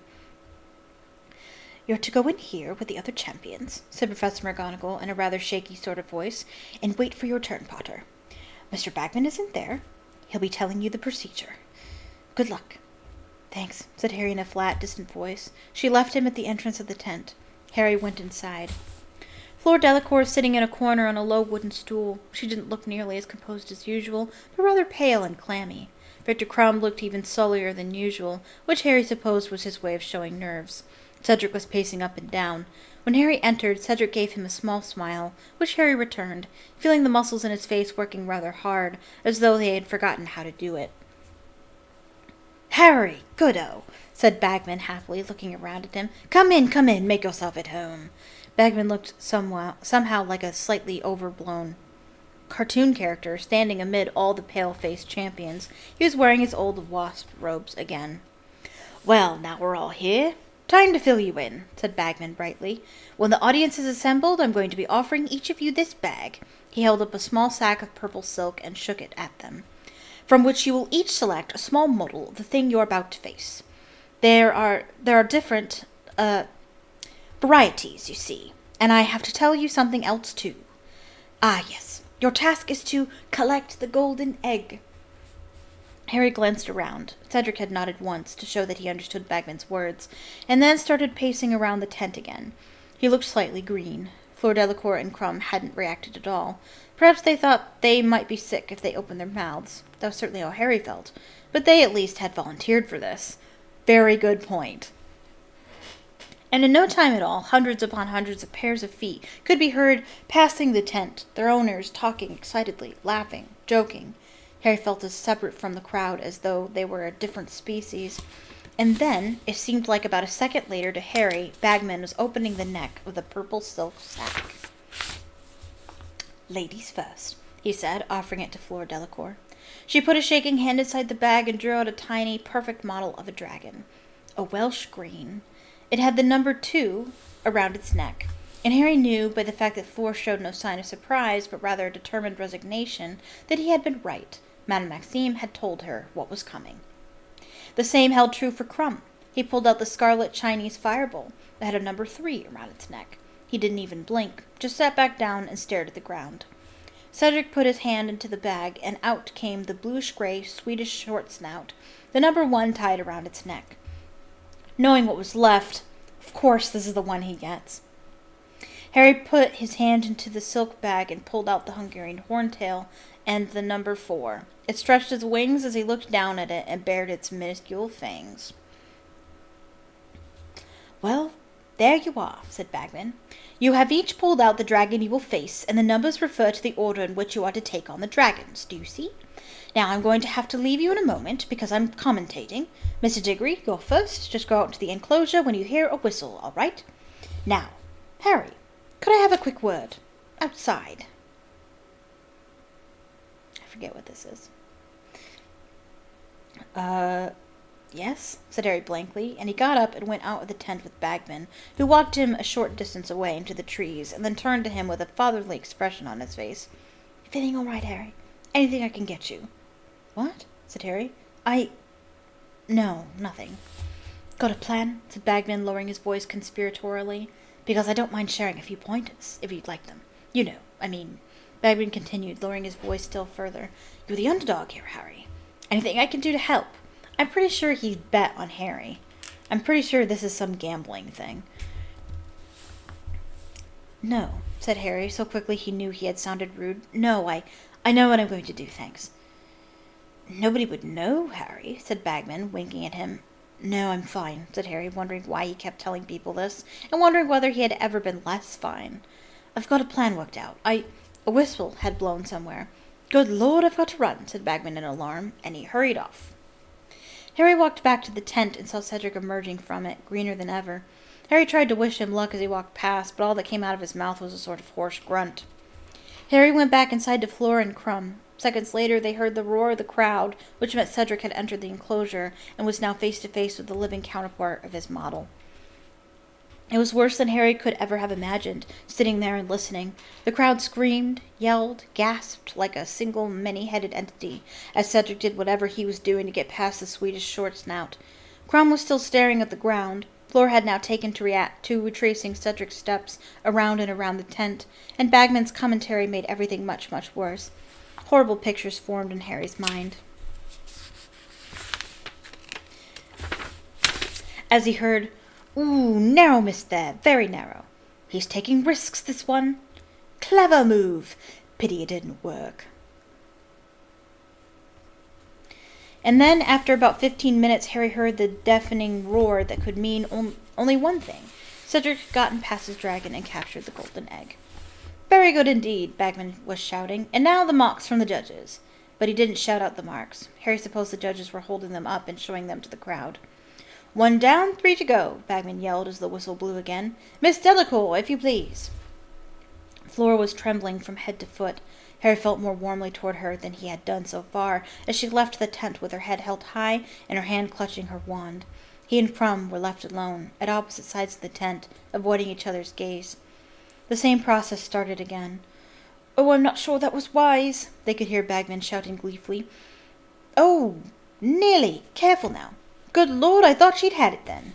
You're to go in here with the other champions, said Professor McGonagall in a rather shaky sort of voice, and wait for your turn, Potter. Mr. Bagman isn't there. He'll be telling you the procedure. Good luck. Thanks, said Harry in a flat, distant voice. She left him at the entrance of the tent. Harry went inside. Fleur Delacour was sitting in a corner on a low wooden stool. She didn't look nearly as composed as usual, but rather pale and clammy. Victor Crumb looked even sullier than usual, which Harry supposed was his way of showing nerves. Cedric was pacing up and down. When Harry entered, Cedric gave him a small smile, which Harry returned, feeling the muscles in his face working rather hard, as though they had forgotten how to do it. Harry, good-o, said Bagman happily, looking around at him. Come in, make yourself at home. Bagman looked somehow like a slightly overblown cartoon character standing amid all the pale-faced champions. He was wearing his old wasp robes again. Well, now we're all here. Time to fill you in, said Bagman brightly. When the audience is assembled, I'm going to be offering each of you this bag. He held up a small sack of purple silk and shook it at them, from which you will each select a small model of the thing you're about to face. There are different varieties, you see, and I have to tell you something else too. Ah, yes, your task is to collect the golden egg. Harry glanced around. Cedric had nodded once to show that he understood Bagman's words, and then started pacing around the tent again. He looked slightly green. Fleur Delacour and Crumb hadn't reacted at all. Perhaps they thought they might be sick if they opened their mouths. That was certainly how Harry felt. But they at least had volunteered for this. Very good point. And in no time at all, hundreds upon hundreds of pairs of feet could be heard passing the tent, their owners talking excitedly, laughing, joking. Harry felt as separate from the crowd as though they were a different species. And then, it seemed like about a second later to Harry, Bagman was opening the neck of the purple silk sack. "Ladies first," he said, offering it to Flora Delacour. She put a shaking hand inside the bag and drew out a tiny, perfect model of a dragon. A Welsh green. It had the number 2 around its neck, and Harry knew by the fact that Flora showed no sign of surprise, but rather a determined resignation, that he had been right. Madame Maxime had told her what was coming. The same held true for Crumb. He pulled out the scarlet Chinese fireball that had a number 3 around its neck. He didn't even blink, just sat back down and stared at the ground. Cedric put his hand into the bag, and out came the bluish-gray Swedish short snout, the number 1 tied around its neck. Knowing what was left, of course this is the one he gets. Harry put his hand into the silk bag and pulled out the Hungarian Horntail and the number 4. It stretched its wings as he looked down at it and bared its minuscule fangs. "Well, there you are," said Bagman. "You have each pulled out the dragon you will face, and the numbers refer to the order in which you are to take on the dragons. Do you see? Now I'm going to have to leave you in a moment, because I'm commentating. Mr. Diggory, you're first. Just go out into the enclosure when you hear a whistle, all right? Now, Harry, could I have a quick word? Outside." I forget what this is. Yes, said Harry blankly, and he got up and went out of the tent with Bagman, who walked him a short distance away into the trees, and then turned to him with a fatherly expression on his face. "You feeling all right, Harry? Anything I can get you?" "What?" said Harry. No, nothing." "Got a plan?" said Bagman, lowering his voice conspiratorially. "Because I don't mind sharing a few pointers, if you'd like them. You know, I mean," Bagman continued, lowering his voice still further, "you're the underdog here, Harry. Anything I can do to help?" I'm pretty sure he's bet on Harry. I'm pretty sure this is some gambling thing. "No," said Harry, so quickly he knew he had sounded rude. "No, I know what I'm going to do, thanks." "Nobody would know, Harry," said Bagman, winking at him. "No, I'm fine," said Harry, wondering why he kept telling people this, and wondering whether he had ever been less fine. "I've got a plan worked out. A whistle had blown somewhere." "Good Lord, I've got to run," said Bagman in alarm, and he hurried off. Harry walked back to the tent and saw Cedric emerging from it, greener than ever. Harry tried to wish him luck as he walked past, but all that came out of his mouth was a sort of hoarse grunt. Harry went back inside to Flora and Crumb. Seconds later, they heard the roar of the crowd, which meant Cedric had entered the enclosure and was now face to face with the living counterpart of his model. It was worse than Harry could ever have imagined, sitting there and listening. The crowd screamed, yelled, gasped like a single many-headed entity, as Cedric did whatever he was doing to get past the Swedish short snout. Crumb was still staring at the ground. Flora had now taken to retracing Cedric's steps around and around the tent, and Bagman's commentary made everything much, much worse. Horrible pictures formed in Harry's mind as he heard, "Ooh, narrow miss there, very narrow. He's taking risks, this one. Clever move. Pity it didn't work." And then, after about 15 minutes, Harry heard the deafening roar that could mean only one thing. Cedric had gotten past his dragon and captured the golden egg. "Very good indeed," Bagman was shouting. "And now the marks from the judges." But he didn't shout out the marks. Harry supposed the judges were holding them up and showing them to the crowd. "1 down, 3 to go," Bagman yelled as the whistle blew again. "Miss Delacour, if you please." Flora was trembling from head to foot. Harry felt more warmly toward her than he had done so far, as she left the tent with her head held high and her hand clutching her wand. He and Crumb were left alone, at opposite sides of the tent, avoiding each other's gaze. The same process started again. "Oh, I'm not sure that was wise," they could hear Bagman shouting gleefully. "Oh, nearly. Careful now. Good Lord, I thought she'd had it then."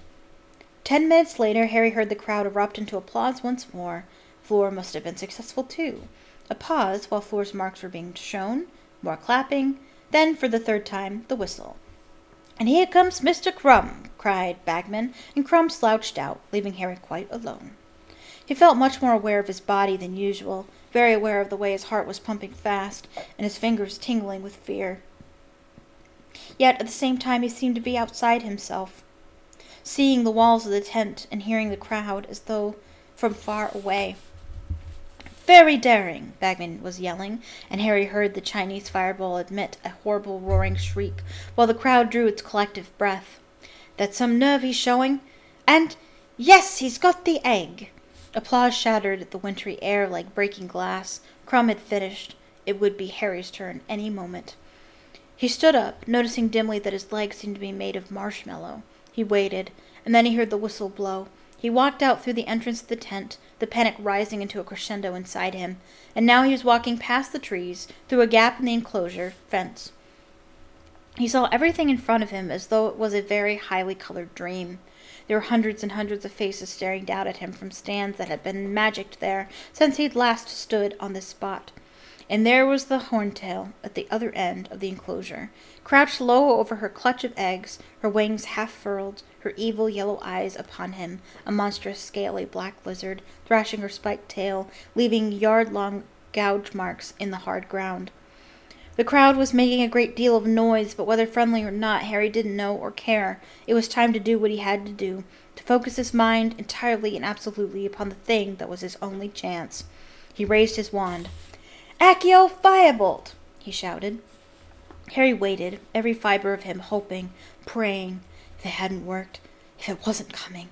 10 minutes later, Harry heard the crowd erupt into applause once more. Flora must have been successful, too. A pause while Flora's marks were being shown, more clapping, then, for the 3rd time, the whistle. "And here comes Mr. Crumb," cried Bagman, and Crumb slouched out, leaving Harry quite alone. He felt much more aware of his body than usual, very aware of the way his heart was pumping fast, and his fingers tingling with fear. Yet, at the same time, he seemed to be outside himself. seeing the walls of the tent and hearing the crowd as though from far away. "Very daring," Bagman was yelling, and Harry heard the Chinese fireball emit a horrible roaring shriek, while the crowd drew its collective breath. "That's some nerve he's showing. And, yes, he's got the egg." Applause shattered at the wintry air like breaking glass. Crumb had finished. It would be Harry's turn any moment. He stood up, noticing dimly that his legs seemed to be made of marshmallow. He waited, and then he heard the whistle blow. He walked out through the entrance of the tent, the panic rising into a crescendo inside him, and now he was walking past the trees, through a gap in the enclosure fence. He saw everything in front of him as though it was a very highly colored dream. There were hundreds and hundreds of faces staring down at him from stands that had been magicked there since he'd last stood on this spot. And there was the Horntail at the other end of the enclosure, crouched low over her clutch of eggs, her wings half furled, her evil yellow eyes upon him, a monstrous scaly black lizard, thrashing her spiked tail, leaving yard-long gouge marks in the hard ground. The crowd was making a great deal of noise, but whether friendly or not, Harry didn't know or care. It was time to do what he had to do, to focus his mind entirely and absolutely upon the thing that was his only chance. He raised his wand. "Accio Firebolt!" he shouted. Harry waited, every fiber of him hoping, praying. If it hadn't worked, if it wasn't coming.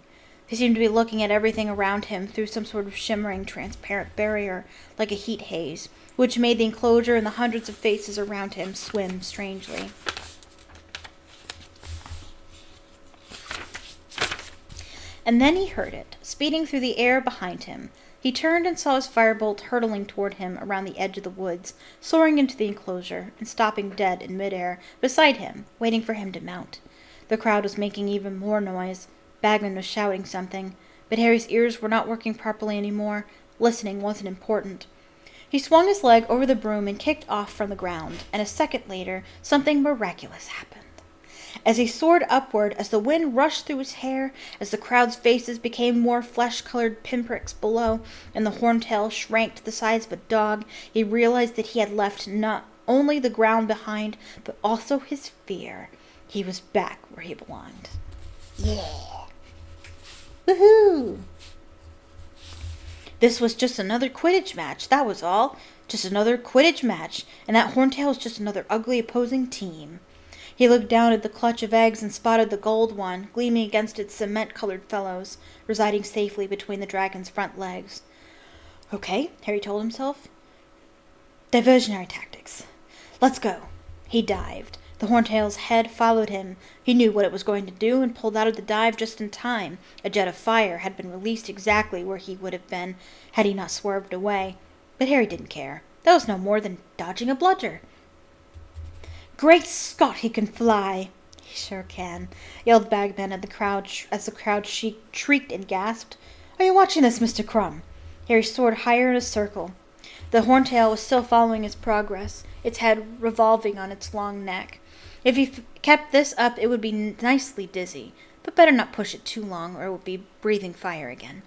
He seemed to be looking at everything around him through some sort of shimmering, transparent barrier, like a heat haze, which made the enclosure and the hundreds of faces around him swim strangely. And then he heard it, speeding through the air behind him. He turned and saw his firebolt hurtling toward him around the edge of the woods, soaring into the enclosure, and stopping dead in midair beside him, waiting for him to mount. The crowd was making even more noise. Bagman was shouting something, but Harry's ears were not working properly anymore. Listening wasn't important. He swung his leg over the broom and kicked off from the ground, and a second later, something miraculous happened. As he soared upward, as the wind rushed through his hair, as the crowd's faces became more flesh-colored pinpricks below, and the Horntail shrank to the size of a dog, he realized that he had left not only the ground behind, but also his fear. He was back where he belonged. Yeah! Woohoo! This was just another Quidditch match, that was all. Just another Quidditch match, and that Horntail was just another ugly opposing team. He looked down at the clutch of eggs and spotted the gold one, gleaming against its cement-colored fellows, residing safely between the dragon's front legs. Okay, Harry told himself. Diversionary tactics. Let's go. He dived. The Horntail's head followed him. He knew what it was going to do and pulled out of the dive just in time. A jet of fire had been released exactly where he would have been had he not swerved away. But Harry didn't care. That was no more than dodging a bludger. "Great Scott, he can fly!" "He sure can," yelled Bagman at the crowd as the crowd shrieked and gasped. "Are you watching this, Mr. Crumb?" Harry soared higher in a circle. The Horntail was still following his progress, its head revolving on its long neck. If he kept this up, it would be nicely dizzy, but better not push it too long, or it would be breathing fire again.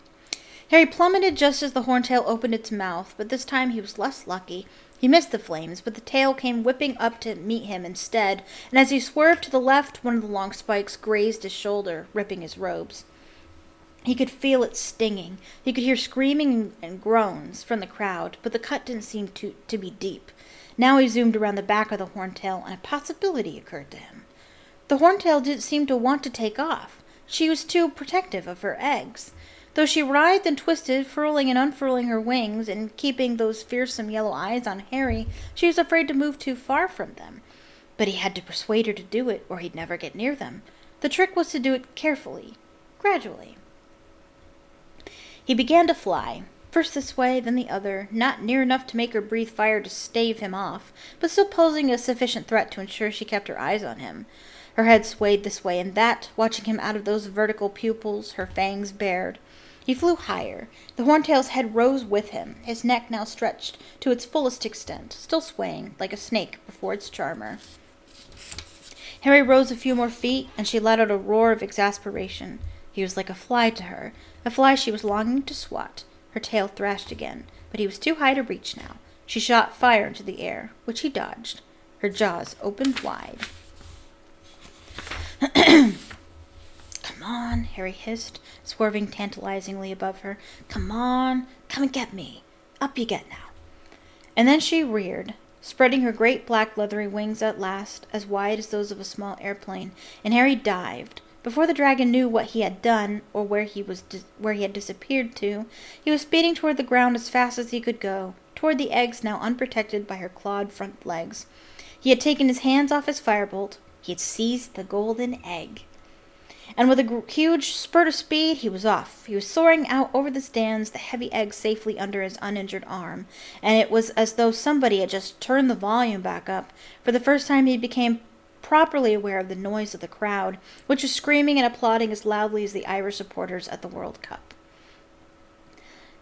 Harry plummeted just as the Horntail opened its mouth, but this time he was less lucky. He missed the flames, but the tail came whipping up to meet him instead, and as he swerved to the left, one of the long spikes grazed his shoulder, ripping his robes. He could feel it stinging. He could hear screaming and groans from the crowd, but the cut didn't seem to be deep. Now he zoomed around the back of the Horntail, and a possibility occurred to him. The Horntail didn't seem to want to take off. She was too protective of her eggs. Though she writhed and twisted, furling and unfurling her wings, and keeping those fearsome yellow eyes on Harry, she was afraid to move too far from them. But he had to persuade her to do it, or he'd never get near them. The trick was to do it carefully, gradually. He began to fly, first this way, then the other, not near enough to make her breathe fire to stave him off, but still posing a sufficient threat to ensure she kept her eyes on him. Her head swayed this way and that, watching him out of those vertical pupils, her fangs bared. He flew higher. The Horntail's head rose with him, his neck now stretched to its fullest extent, still swaying like a snake before its charmer. Harry rose a few more feet, and she let out a roar of exasperation. He was like a fly to her, a fly she was longing to swat. Her tail thrashed again, but he was too high to reach now. She shot fire into the air, which he dodged. Her jaws opened wide. "Come on, Harry hissed, swerving tantalizingly above her. Come on, come and get me. Up you get now. And then she reared, spreading her great black leathery wings at last, as wide as those of a small airplane, and Harry dived. Before the dragon knew what he had done, or where he had disappeared to, he was speeding toward the ground as fast as he could go, toward the eggs now unprotected by her clawed front legs. He had taken his hands off his firebolt. He had seized the golden egg. And with a huge spurt of speed, he was off. He was soaring out over the stands, the heavy egg safely under his uninjured arm, and it was as though somebody had just turned the volume back up. For the first time he became properly aware of the noise of the crowd, which was screaming and applauding as loudly as the Irish supporters at the World Cup.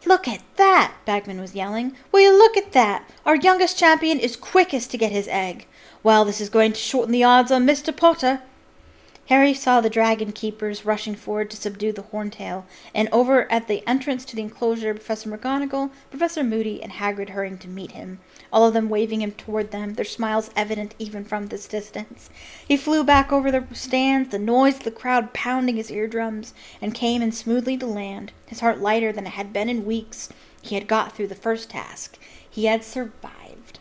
"Look at that!" Bagman was yelling. "Will you look at that? Our youngest champion is quickest to get his egg. Well, this is going to shorten the odds on Mr. Potter." Harry saw the dragon keepers rushing forward to subdue the Horntail, and over at the entrance to the enclosure, Professor McGonagall, Professor Moody, and Hagrid hurrying to meet him, all of them waving him toward them, their smiles evident even from this distance. He flew back over the stands, the noise of the crowd pounding his eardrums, and came in smoothly to land, his heart lighter than it had been in weeks. He had got through the first task. He had survived.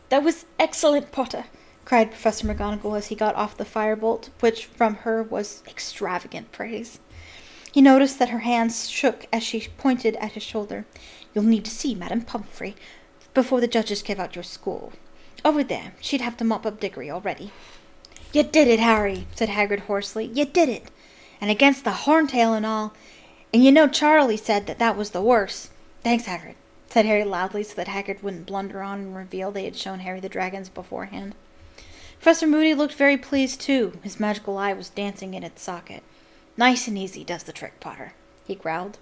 "That was excellent, Potter," cried Professor McGonagall as he got off the firebolt, which from her was extravagant praise. He noticed that her hands shook as she pointed at his shoulder. "You'll need to see Madame Pomfrey before the judges give out your score. Over there, she'd have to mop up Diggory already." "You did it, Harry," said Hagrid hoarsely. "You did it. And against the Horntail and all. And you know Charlie said that was the worst." "Thanks, Hagrid," said Harry loudly so that Hagrid wouldn't blunder on and reveal they had shown Harry the dragons beforehand. Professor Moody looked very pleased, too. His magical eye was dancing in its socket. "Nice and easy does the trick, Potter," he growled.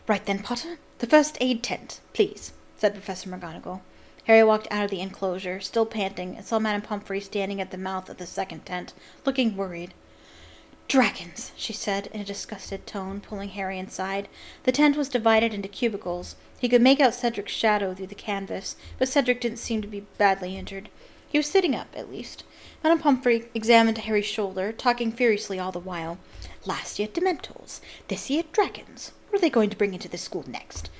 "Right then, Potter, the first aid tent, please," said Professor McGonagall. Harry walked out of the enclosure, still panting, and saw Madame Pomfrey standing at the mouth of the second tent, looking worried. "Dragons," she said in a disgusted tone, pulling Harry inside. The tent was divided into cubicles. He could make out Cedric's shadow through the canvas, but Cedric didn't seem to be badly injured. He was sitting up, at least. Madame Pomfrey examined Harry's shoulder, talking furiously all the while. "Last year, Dementors. This year, dragons. What are they going to bring into this school next?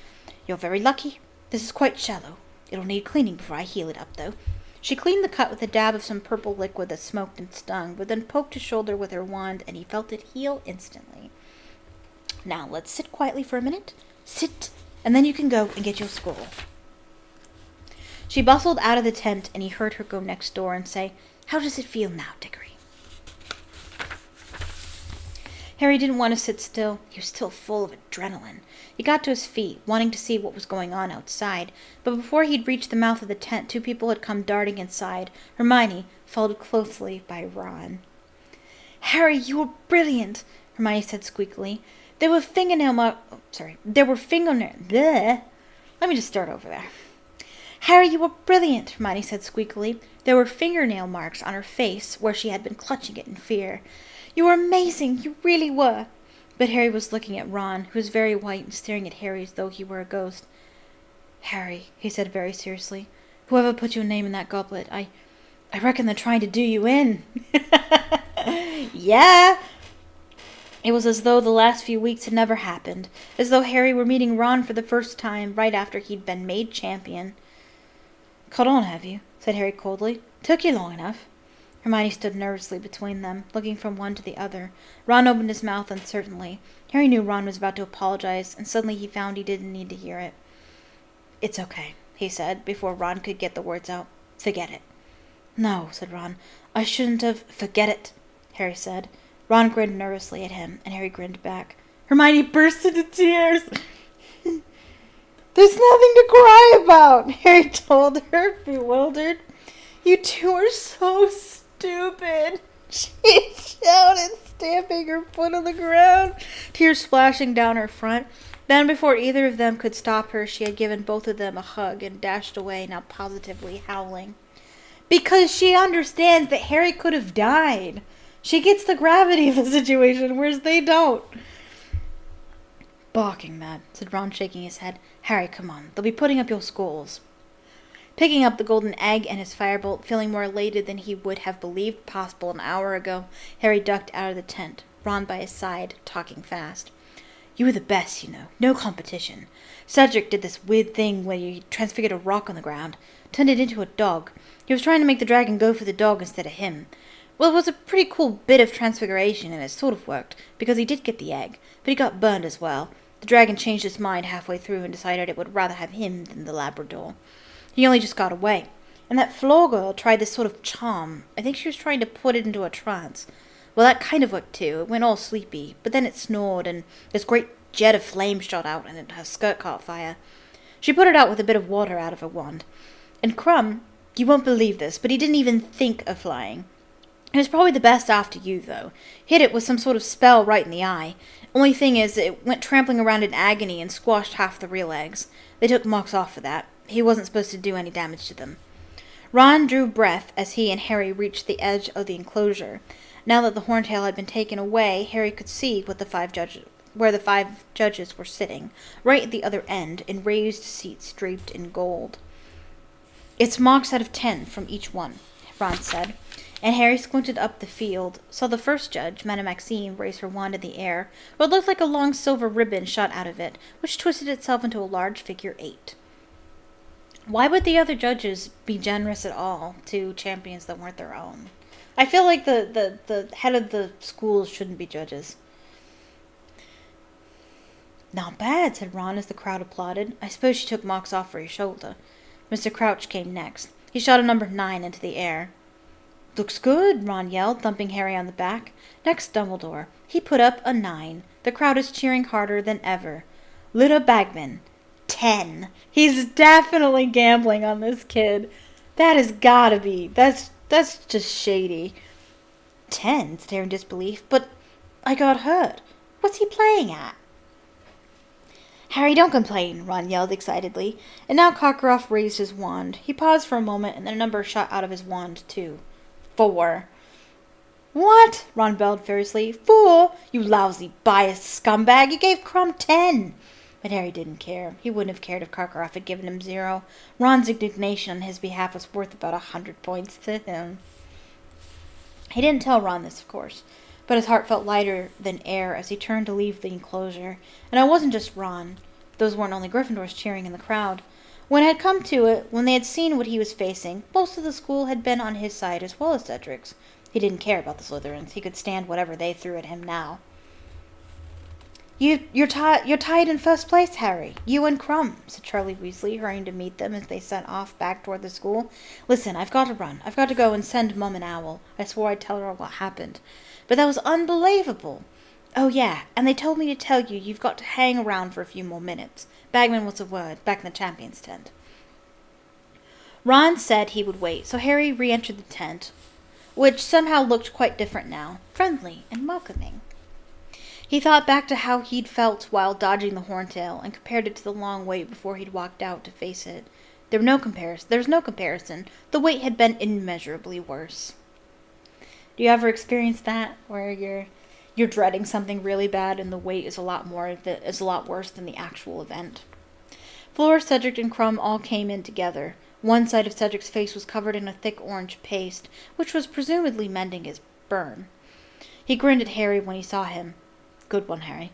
You're very lucky. This is quite shallow. It'll need cleaning before I heal it up, though." She cleaned the cut with a dab of some purple liquid that smoked and stung, but then poked his shoulder with her wand, and he felt it heal instantly. "Now, let's sit quietly for a minute. Sit, and then you can go and get your scroll." She bustled out of the tent, and he heard her go next door and say, "How does it feel now, Diggory?" Harry didn't want to sit still. He was still full of adrenaline. He got to his feet, wanting to see what was going on outside, but before he'd reached the mouth of the tent, two people had come darting inside, Hermione, followed closely by Ron. "Harry, you were brilliant," Hermione said squeakily. There were fingernail bleh. Let me just start over there. "Harry, you were brilliant," Hermione said squeakily. There were fingernail marks on her face where she had been clutching it in fear. "You were amazing, you really were." But Harry was looking at Ron, who was very white and staring at Harry as though he were a ghost. "Harry," he said very seriously, "whoever put your name in that goblet, I reckon they're trying to do you in." "Yeah." It was as though the last few weeks had never happened, as though Harry were meeting Ron for the first time right after he'd been made champion. "Caught on, have you?" said Harry coldly. "Took you long enough." Hermione stood nervously between them, looking from one to the other. Ron opened his mouth uncertainly. Harry knew Ron was about to apologize, and suddenly he found he didn't need to hear it. "It's okay," he said, before Ron could get the words out. "Forget it." "No," said Ron. "I shouldn't have—" "Forget it," Harry said. Ron grinned nervously at him, and Harry grinned back. Hermione burst into tears. "There's nothing to cry about," Harry told her, bewildered. "You two are so stupid," she shouted, stamping her foot on the ground, tears splashing down her front. Then, before either of them could stop her, she had given both of them a hug and dashed away, now positively howling. "Because she understands that Harry could have died. She gets the gravity of the situation, whereas they don't." "Barking mad," said Ron, shaking his head. "Harry, come on. They'll be putting up your scrolls." Picking up the golden egg and his firebolt, feeling more elated than he would have believed possible an hour ago, Harry ducked out of the tent, Ron by his side, talking fast. You were the best, you know. No competition. Cedric did this weird thing where you transfigured a rock on the ground, turned it into a dog. He was trying to make the dragon go for the dog instead of him. Well, it was a pretty cool bit of transfiguration, and it sort of worked, because he did get the egg, but he got burned as well. The dragon changed his mind halfway through and decided it would rather have him than the Labrador. He only just got away. And that floor girl tried this sort of charm. I think she was trying to put it into a trance. Well, that kind of worked too. It went all sleepy, but then it snored, and this great jet of flame shot out, and her skirt caught fire. She put it out with a bit of water out of her wand. And Crumb, you won't believe this, but he didn't even think of flying. It was probably the best after you, though. Hit it with some sort of spell right in the eye. Only thing is, it went trampling around in agony and squashed half the real eggs. They took marks off for that. He wasn't supposed to do any damage to them. Ron drew breath as he and Harry reached the edge of the enclosure. Now that the Horntail had been taken away, Harry could see where the 5 judges were sitting, right at the other end, in raised seats draped in gold. It's marks out of 10 from each one, Ron said, and Harry squinted up the field, saw the first judge, Madame Maxime, raise her wand in the air, what looked like a long silver ribbon shot out of it, which twisted itself into a large figure 8. Why would the other judges be generous at all to champions that weren't their own? I feel like the head of the schools shouldn't be judges. Not bad, said Ron as the crowd applauded. I suppose she took marks off for your shoulder. Mr. Crouch came next. He shot a number 9 into the air. Looks good, Ron yelled, thumping Harry on the back. Next, Dumbledore. He put up a 9. The crowd is cheering harder than ever. Ludo Bagman. 10. He's definitely gambling on this kid. That has gotta be. That's just shady. 10, said Harry in disbelief. But I got hurt. What's he playing at? Harry, don't complain, Ron yelled excitedly. And now Cockcroft raised his wand. He paused for a moment, and then a number shot out of his wand, too. 4. What? Ron bellowed furiously. 4? You lousy, biased scumbag. You gave Crumb 10. But Harry didn't care. He wouldn't have cared if Cockcroft had given him 0. Ron's indignation on his behalf was worth about 100 points to him. He didn't tell Ron this, of course, but his heart felt lighter than air as he turned to leave the enclosure. And it wasn't just Ron. Those weren't only Gryffindors cheering in the crowd. When it had come to it, when they had seen what he was facing, most of the school had been on his side as well as Cedric's. He didn't care about the Slytherins. He could stand whatever they threw at him now. You're tied in first place, Harry. You and Crumb, said Charlie Weasley, hurrying to meet them as they set off back toward the school. Listen, I've got to run. I've got to go and send Mum an owl. I swore I'd tell her what happened. But that was unbelievable. Oh, yeah, and they told me to tell you you've got to hang around for a few more minutes. Bagman was a word, back in the champion's tent. Ron said he would wait, so Harry re-entered the tent, which somehow looked quite different now, friendly and welcoming. He thought back to how he'd felt while dodging the Horntail and compared it to the long wait before he'd walked out to face it. There was no comparison. The wait had been immeasurably worse. Do you ever experience that, where you're dreading something really bad and the wait is a lot worse than the actual event? Fleur, Cedric, and Crumb all came in together. One side of Cedric's face was covered in a thick orange paste, which was presumably mending his burn. He grinned at Harry when he saw him. Good one, Harry.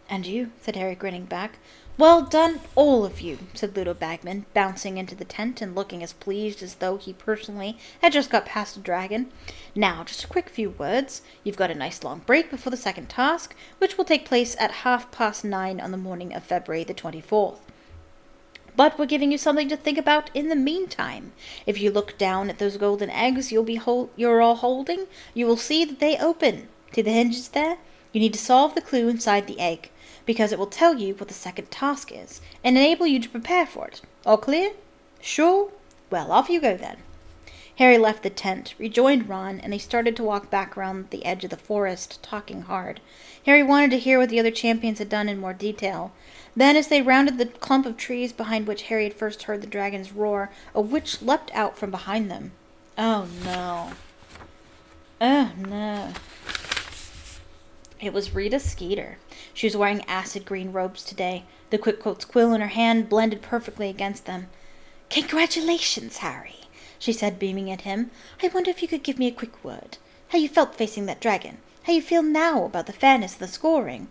And you, said Harry, grinning back. Well done, all of you, said Ludo Bagman, bouncing into the tent and looking as pleased as though he personally had just got past a dragon. Now, just a quick few words. You've got a nice long break before the second task, which will take place at 9:30 on the morning of February the 24th. But we're giving you something to think about in the meantime. If you look down at those golden eggs you're all holding, you will see that they open. See the hinges there? You need to solve the clue inside the egg, because it will tell you what the second task is, and enable you to prepare for it. All clear? Sure? Well, off you go then. Harry left the tent, rejoined Ron, and they started to walk back around the edge of the forest, talking hard. Harry wanted to hear what the other champions had done in more detail. Then, as they rounded the clump of trees behind which Harry had first heard the dragon's roar, a witch leapt out from behind them. Oh, no. Oh, no. It was Rita Skeeter. She was wearing acid green robes today. The quickcoat's quill in her hand blended perfectly against them. "Congratulations, Harry," she said, beaming at him. "I wonder if you could give me a quick word. How you felt facing that dragon? How you feel now about the fairness of the scoring?"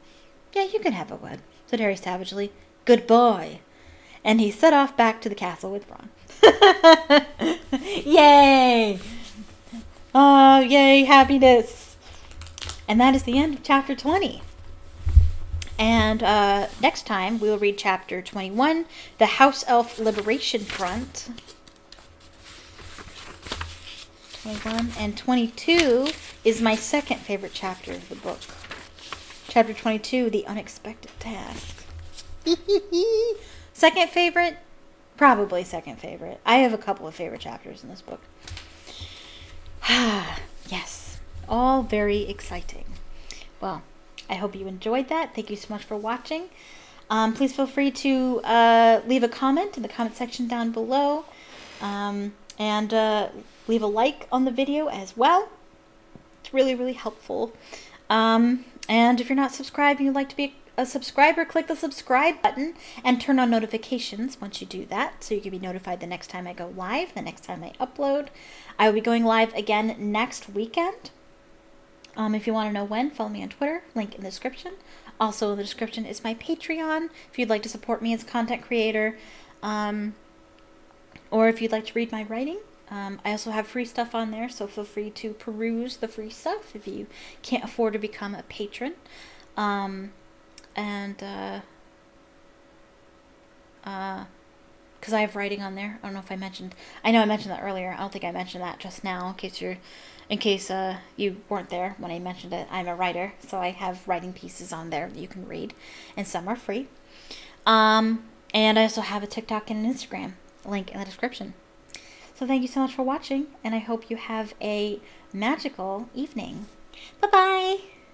"Yeah, you can have a word," said Harry savagely. "Good boy." And he set off back to the castle with Ron. Yay! Oh, yay, happiness. And that is the end of chapter 20. And next time we will read chapter 21, The House Elf Liberation Front. 21 and 22 is my second favorite chapter of the book. Chapter 22, The Unexpected Task. Second favorite? Probably second favorite. I have a couple of favorite chapters in this book. Yes, all very exciting. Well, I hope you enjoyed that. Thank you so much for watching. Please feel free to leave a comment in the comment section down below. And leave a like on the video as well. It's really, really helpful. And if you're not subscribed and you'd like to be a subscriber, click the subscribe button and turn on notifications once you do that, so you can be notified the next time I go live, the next time I upload. I will be going live again next weekend. If you want to know when, follow me on Twitter, link in the description. Also in the description is my Patreon, if you'd like to support me as a content creator, or if you'd like to read my writing. I also have free stuff on there, so feel free to peruse the free stuff if you can't afford to become a patron. Because I have writing on there. I don't know if I mentioned. I know I mentioned that earlier. I don't think I mentioned that just now. In case you weren't there when I mentioned it. I'm a writer, so I have writing pieces on there that you can read, and some are free. And I also have a TikTok and an Instagram. Link in the description. So thank you so much for watching, and I hope you have a magical evening. Bye-bye!